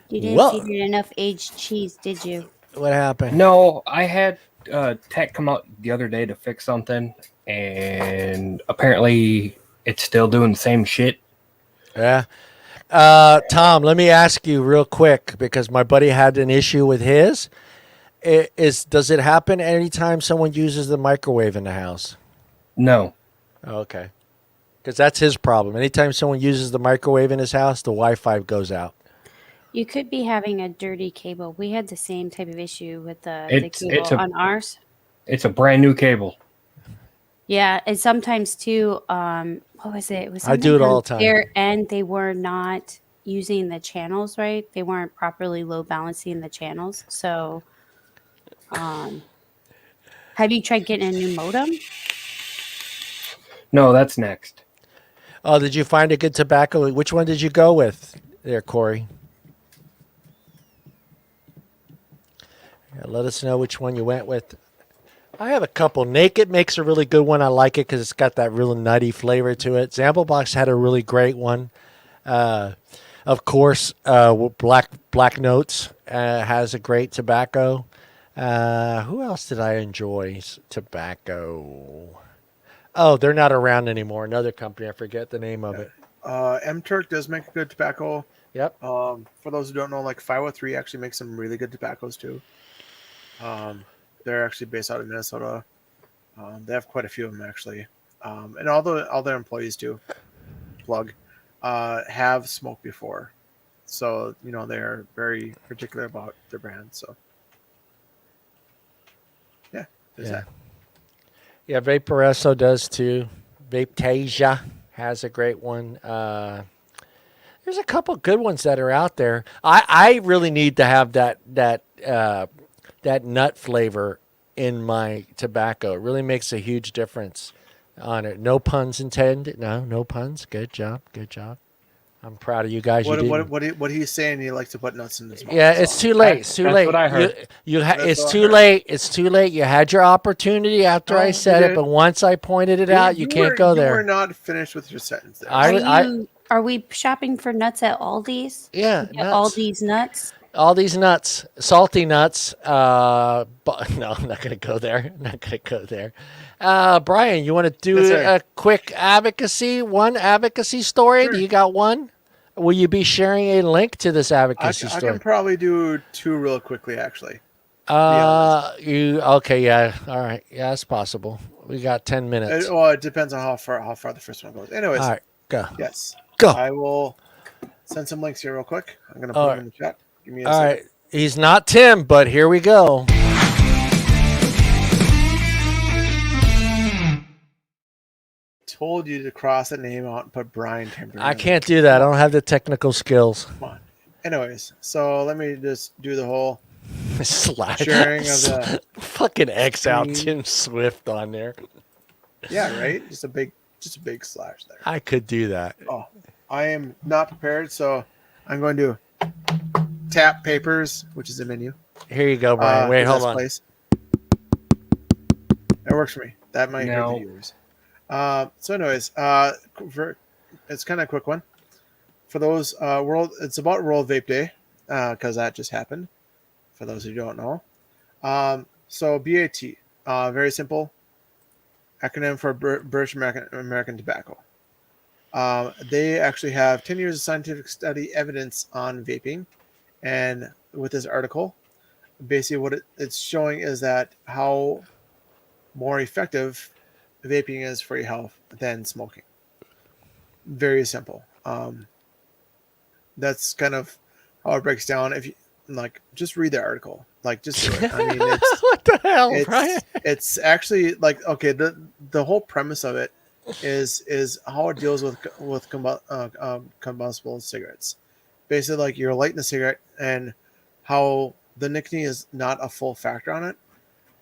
You didn't feed it enough aged cheese, did you? What happened? No, I had tech come out the other day to fix something, and apparently it's still doing the same shit. Yeah. Tom, let me ask you real quick, because my buddy had an issue with his. Does it happen anytime someone uses the microwave in the house? No. Oh, okay. Because that's his problem. Anytime someone uses the microwave in his house, the Wi-Fi goes out. You could be having a dirty cable. We had the same type of issue with the cable on ours. It's a brand new cable. Yeah, and sometimes too, what was it? It was I do it all the time. Their end, they were not using the channels right. They weren't properly load balancing the channels. So, have you tried getting a new modem? No, that's next. Oh, did you find a good tobacco? Which one did you go with there, Corey? Yeah, let us know which one you went with. I have a couple. Naked makes a really good one. I like it because it's got that real nutty flavor to it. ZampleBox had a really great one. Of course, Black Notes has a great tobacco. Who else did I enjoy tobacco? Oh, they're not around anymore. Another company. I forget the name of it. M-Turk does make a good tobacco. Yep. For those who don't know, 503 actually makes some really good tobaccos too. They're actually based out of Minnesota. They have quite a few of them actually, and all their employees do. Have smoked before, so they're very particular about their brand. So yeah, there's that. Yeah, Vaporesso does too. Vaptasia has a great one. There's a couple good ones that are out there. I really need to have that nut flavor in my tobacco. It really makes a huge difference on it. No puns intended. No puns. Good job. I'm proud of you guys. What he's saying, he likes to put nuts in his mouth. Yeah, it's too late. It's too late. What I heard. It's too late. It's too late. You had your opportunity after I said it, but once I pointed it out, you can't go there. You were not finished with your sentence there. Are we shopping for nuts at Aldi's? Yeah, Aldi's nuts. All these nuts, salty nuts. But no, I'm not going to go there. I'm not going to go there. Brian, you want to do Yes, sir. a quick one advocacy story? Sure. Do you got one? Will you be sharing a link to this I advocacy can story? probably do 2 real quickly, actually. Yeah. Okay, yeah, all right, yeah, it's possible. We got 10 minutes. It depends on how far the first one goes. Anyways, All right, go. yes. Go. I will send some links here real quick. I'm gonna put All them right. in the chat. Give me a All second. right, he's not Tim, but here we go. Told you to cross the name out and put Brian Timber. I can't do that. I don't have the technical skills. Come on. Anyways, so let me just do the whole Slide. sharing of the Fucking X out screen. Tim Swift on there. Yeah, right. Just a big slash there. I could do that. Oh, I am not prepared, so I'm going to tap papers, which is a menu. Here you go, Brian. Wait, hold on. Place. That works for me. That might hurt the viewers. So, anyways, it's kind of a quick one. For those it's about World Vape Day, because that just happened. For those who don't know, so BAT, very simple acronym for British American Tobacco. They actually have 10 years of scientific study evidence on vaping, and with this article, basically what it's showing is that how more effective vaping is for your health than smoking. Very simple. That's kind of how it breaks down. If you just read the article, just do it. I mean, it's what the hell, Brian? It's actually okay. The whole premise of it is how it deals with combustible cigarettes. Basically, you're lighting a cigarette and how the nicotine is not a full factor on it.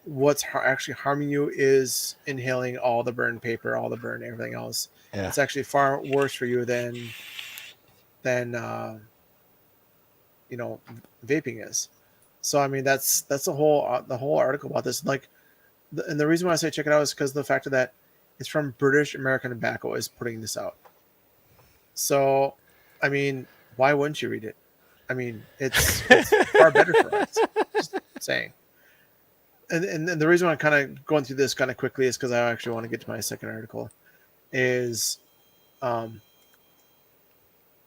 What's actually harming you is inhaling all the burned paper, all the burned everything else. Yeah. It's actually far worse for you than vaping is. So I mean that's the whole article about this. And the reason why I say check it out is because of the fact that it's from British American Tobacco is putting this out. So I mean, why wouldn't you read it? I mean, it's far better for us. Just saying. And the reason why I'm kind of going through this kind of quickly is because I actually want to get to my second article. Is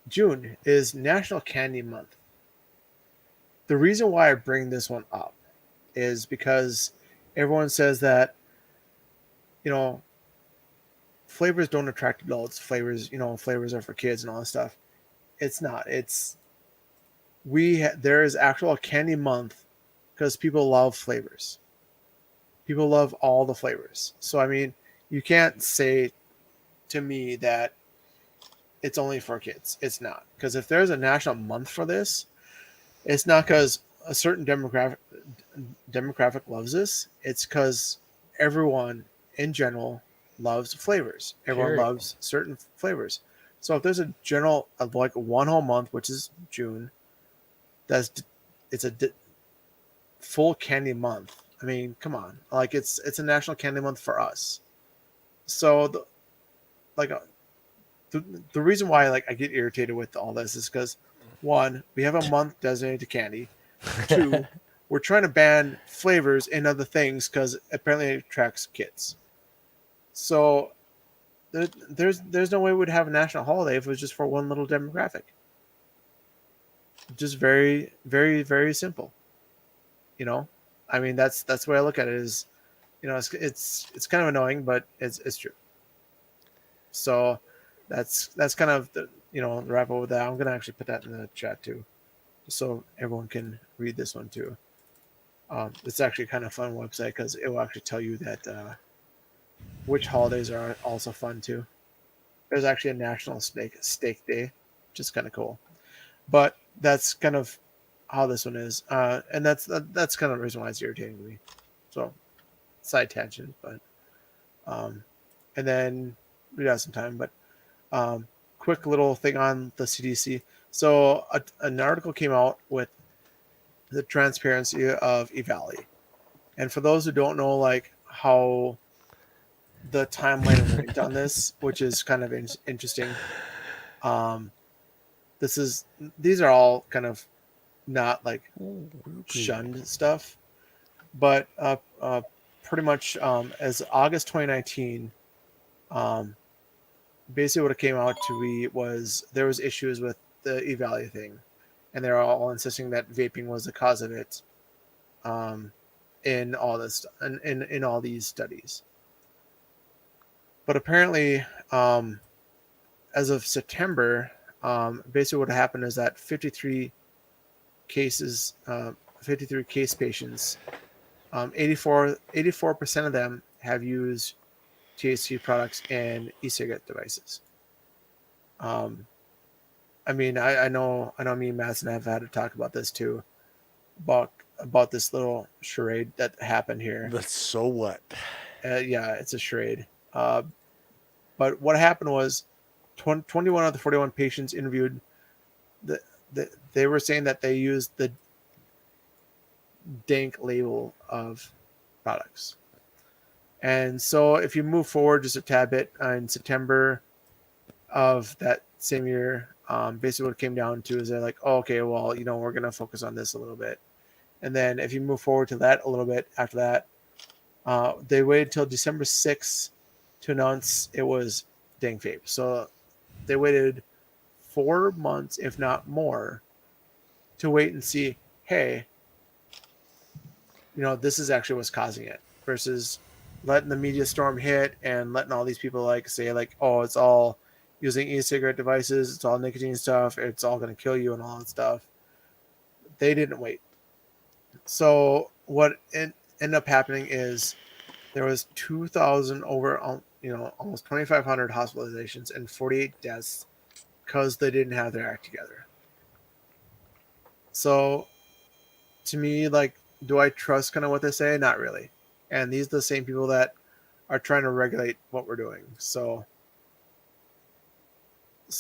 June is National Candy Month. The reason why I bring this one up is because everyone says that, flavors don't attract adults. Flavors are for kids and all that stuff. It's not. There is actual candy month because people love flavors. People love all the flavors. So, I mean, you can't say to me that it's only for kids. It's not. Because if there's a national month for this, it's not because a certain demographic loves this. It's because everyone in general loves flavors. Everyone loves certain flavors. So if there's a general one whole month, which is June, it's a full candy month. I mean, come on, it's a national candy month for us. So the reason why I get irritated with all this is because, one, we have a month designated to candy. Two, we're trying to ban flavors and other things because apparently it attracts kids. So there's no way we'd have a national holiday if it was just for one little demographic. Just very, very, very simple. I mean, that's the way I look at it. Is it's kind of annoying, but it's true. So that's kind of the wrap up with that. I'm gonna actually put that in the chat too, just so everyone can read this one too. It's actually kind of fun website because it will actually tell you that which holidays are also fun too. There's actually a National Steak Day, which is kind of cool. But that's kind of how this one is, and that's kind of the reason why it's irritating to me. So, side tangent, but and then we got some time, but quick little thing on the CDC. So an article came out with the transparency of EVALI, and for those who don't know, how the timeline went on this, which is kind of interesting. These are all kind of not like shunned stuff. But pretty much as August 2019, basically what it came out to be was there was issues with the eValue thing, and they're all insisting that vaping was the cause of it. In all this in all these studies, but apparently, as of September, basically what happened is that 53 cases, 53 case patients, 84% of them have used THC products and e-cigarette devices. I mean, I know me and Madison have had to talk about this too, about this little charade that happened here. But so what? Yeah, it's a charade. But what happened was 21 of the 41 patients interviewed, they were saying that they used the dank label of products. And so if you move forward just a tad bit, in September of that same year, basically what it came down to is they're like, oh, okay, well, we're going to focus on this a little bit. And then if you move forward to that a little bit after that, they waited till December 6th to announce it was dank vape. So they waited 4 months, if not more, to wait and see, hey, this is actually what's causing it, versus letting the media storm hit and letting all these people say oh, it's all using e-cigarette devices, it's all nicotine stuff, it's all going to kill you and all that stuff. They didn't wait. So what ended up happening is there was 2,000 over, almost 2,500 hospitalizations and 48 deaths because they didn't have their act together. So to me, do I trust kind of what they say? Not really. And these are the same people that are trying to regulate what we're doing. So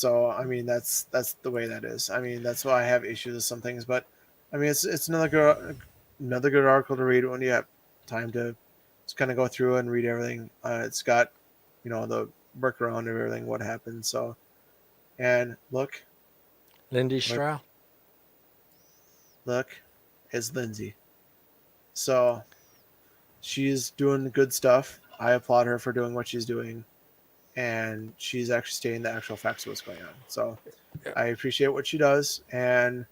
I mean, that's the way that is. I mean, that's why I have issues with some things, but I mean, it's another good article to read when you have time to just kind of go through and read everything. It's got, the workaround of everything, what happened. So, and look, Lindy Stroud. Look, it's Lindsay. So she's doing good stuff. I applaud her for doing what she's doing, and she's actually stating the actual facts of what's going on. So I appreciate what she does, and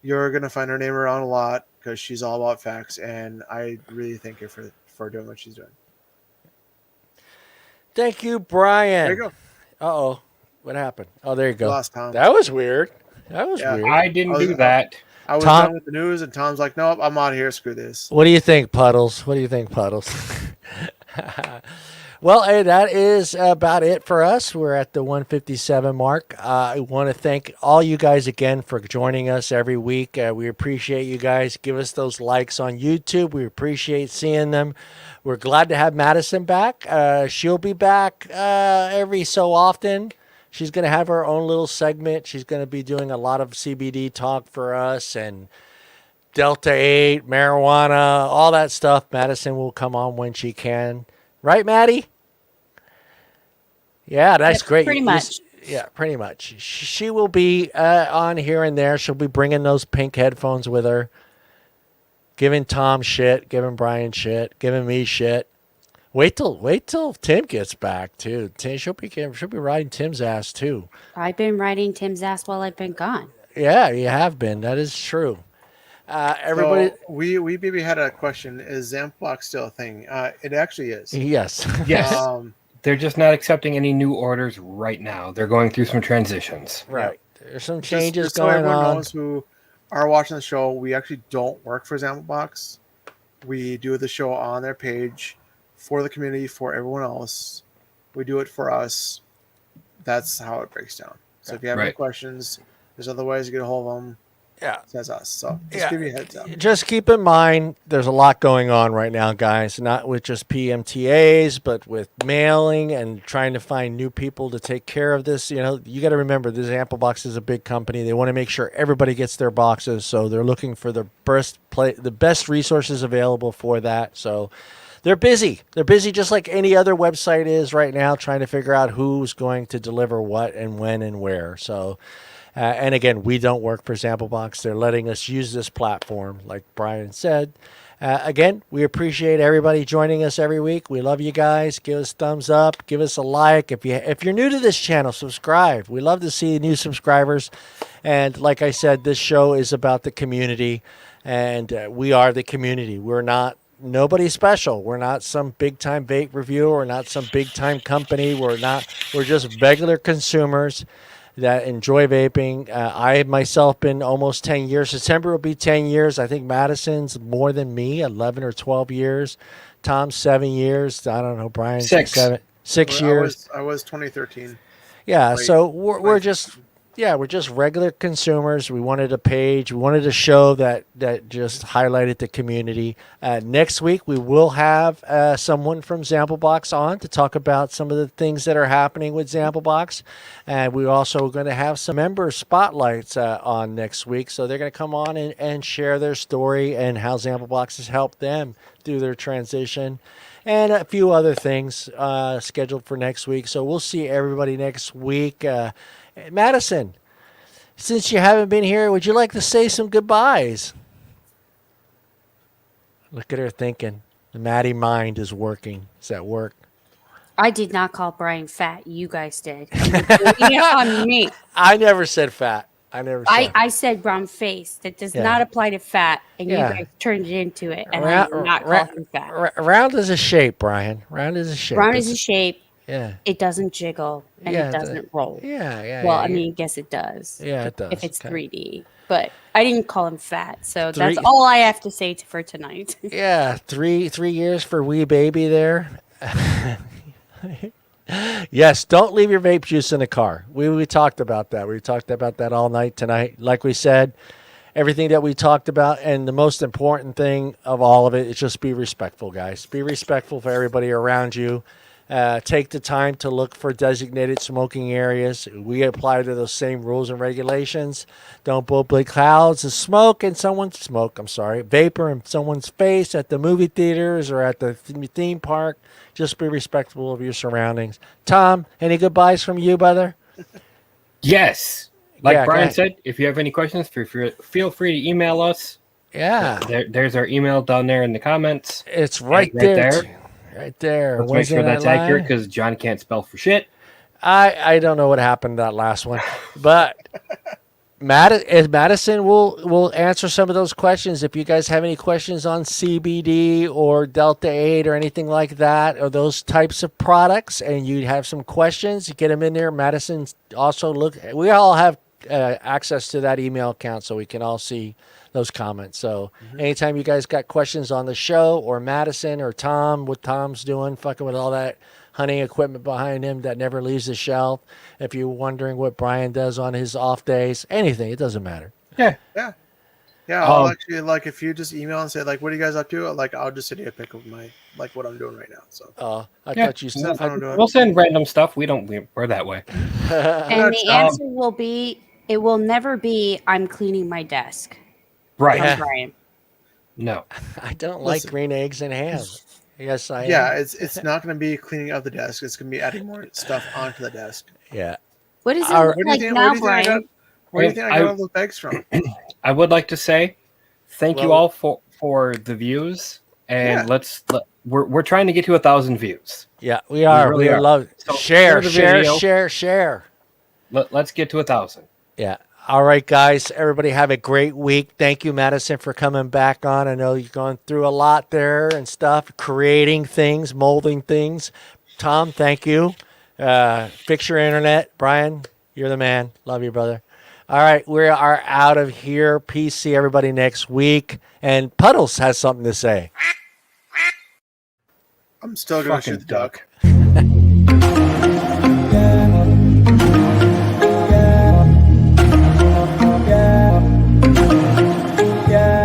you're going to find her name around a lot because she's all about facts, and I really thank her for doing what she's doing. Thank you, Brian. There you go. Uh-oh. What happened? Oh, there you go. Lost Tom. That was weird. Weird. I didn't do that. I was Tom, done with the news, and Tom's like, nope, I'm out of here. Screw this. What do you think, Puddles? Well, hey, that is about it for us. We're at the 157 mark. I want to thank all you guys again for joining us every week. We appreciate you guys. Give us those likes on YouTube. We appreciate seeing them. We're glad to have Madison back. She'll be back every so often. She's going to have her own little segment. She's going to be doing a lot of CBD talk for us and Delta 8, marijuana, all that stuff. Madison will come on when she can. Right, Maddie? Yeah, that's great. Pretty much. Yeah, pretty much. She will be on here and there. She'll be bringing those pink headphones with her, giving Tom shit, giving Brian shit, giving me shit. Wait till Tim gets back too. She'll be riding Tim's ass too. I've been riding Tim's ass while I've been gone. Yeah, you have been. That is true. Everybody, so we maybe had a question. Is ZampleBox still a thing? It actually is. Yes. Yes. They're just not accepting any new orders right now. They're going through some transitions. Right. There's some changes just so going everyone on. knows who are watching the show, we actually don't work for ZampleBox. We do the show on their page for the community, for everyone else. We do it for us. That's how it breaks down. So if you have any questions, there's other ways to get a hold of them. Yeah. Says us. So just give you a heads up. Just keep in mind, there's a lot going on right now, guys. Not with just PMTAs, but with mailing and trying to find new people to take care of this. You got to remember, this ZampleBox is a big company. They want to make sure everybody gets their boxes, so they're looking for the best resources available for that. So they're busy. They're busy just like any other website is right now, trying to figure out who's going to deliver what and when and where. So And again, we don't work for ZampleBox. They're letting us use this platform, like Brian said. Again, we appreciate everybody joining us every week. We love you guys. Give us thumbs up. Give us a like. If you're new to this channel, subscribe. We love to see new subscribers. And like I said, this show is about the community, and we are the community. We're not nobody special. We're not some big time vape reviewer. We're not some big time company. We're just regular consumers that enjoy vaping. I myself been almost 10 years. September will be 10 years. I think Madison's more than me, 11 or 12 years. Tom, 7 years. I don't know, Brian. 6 years. I was 2013. Yeah, so we're just regular consumers. We wanted a page. We wanted a show that just highlighted the community. Next week, we will have someone from ZampleBox on to talk about some of the things that are happening with ZampleBox. And we're also going to have some member spotlights on next week. So they're going to come on and share their story and how ZampleBox has helped them through their transition. And a few other things scheduled for next week. So we'll see everybody next week. Madison, since you haven't been here, would you like to say some goodbyes? Look at her thinking. The Maddie mind is working. Is that work? I did not call Brian fat. You guys did. On me. I never said fat. I said brown face. That does not apply to fat, and you guys turned it into it. And I did not call him fat. Round is a shape, Brian. Round is a shape. Round is a shape. Yeah. It doesn't jiggle and it doesn't roll. Yeah. Well, I mean, I guess it does. Yeah, it does. If it's 3D. But I didn't call him fat, so that's all I have to say for tonight. Yeah, 3 years for wee baby there. Yes, don't leave your vape juice in the car. We talked about that. We talked about that all night tonight. Like we said, everything that we talked about, and the most important thing of all of it is just be respectful, guys. Be respectful for everybody around you. Take the time to look for designated smoking areas. We apply to those same rules and regulations. Don't blow big clouds of smoke in vapor in someone's face at the movie theaters or at the theme park. Just be respectful of your surroundings. Tom, any goodbyes from you, brother? Yes. Like Brian said, if you have any questions, feel free to email us. Yeah. There's our email down there in the comments. It's right there. Right there. Let's make sure that's accurate because John can't spell for shit. I don't know what happened to that last one, but Madison will answer some of those questions. If you guys have any questions on CBD or Delta 8 or anything like that, or those types of products, and you have some questions, you get them in there. Madison also we all have access to that email account, so we can all see those comments. So anytime you guys got questions on the show, or Madison or Tom, what Tom's doing, fucking with all that hunting equipment behind him that never leaves the shelf. If you're wondering what Brian does on his off days, anything, it doesn't matter. Yeah. I'll actually, like, if you just email and say, like, what are you guys up to? Like, I'll just send you a pic of what I'm doing right now. So. I thought you said we'll send random stuff. We're that way. And the answer will be, it will never be, I'm cleaning my desk. Right. Brian. No. I don't like green eggs and ham. Yes, I am. Yeah, it's not going to be cleaning up the desk. It's going to be adding more stuff onto the desk. Yeah. What is it like now, Brian? Where do you think I got all those bags from? I would like to say thank you all for the views, and we're trying to get to 1,000 views. Yeah, we are. We love so share. Let's get to 1,000. Yeah. All right, guys. Everybody have a great week. Thank you, Madison, for coming back on. I know you're going through a lot there and stuff, creating things, molding things. Tom, thank you. Fix your internet. Brian, you're the man. Love you, brother. All right, we are out of here. Peace. See everybody next week. And Puddles has something to say. I'm still going to shoot the duck.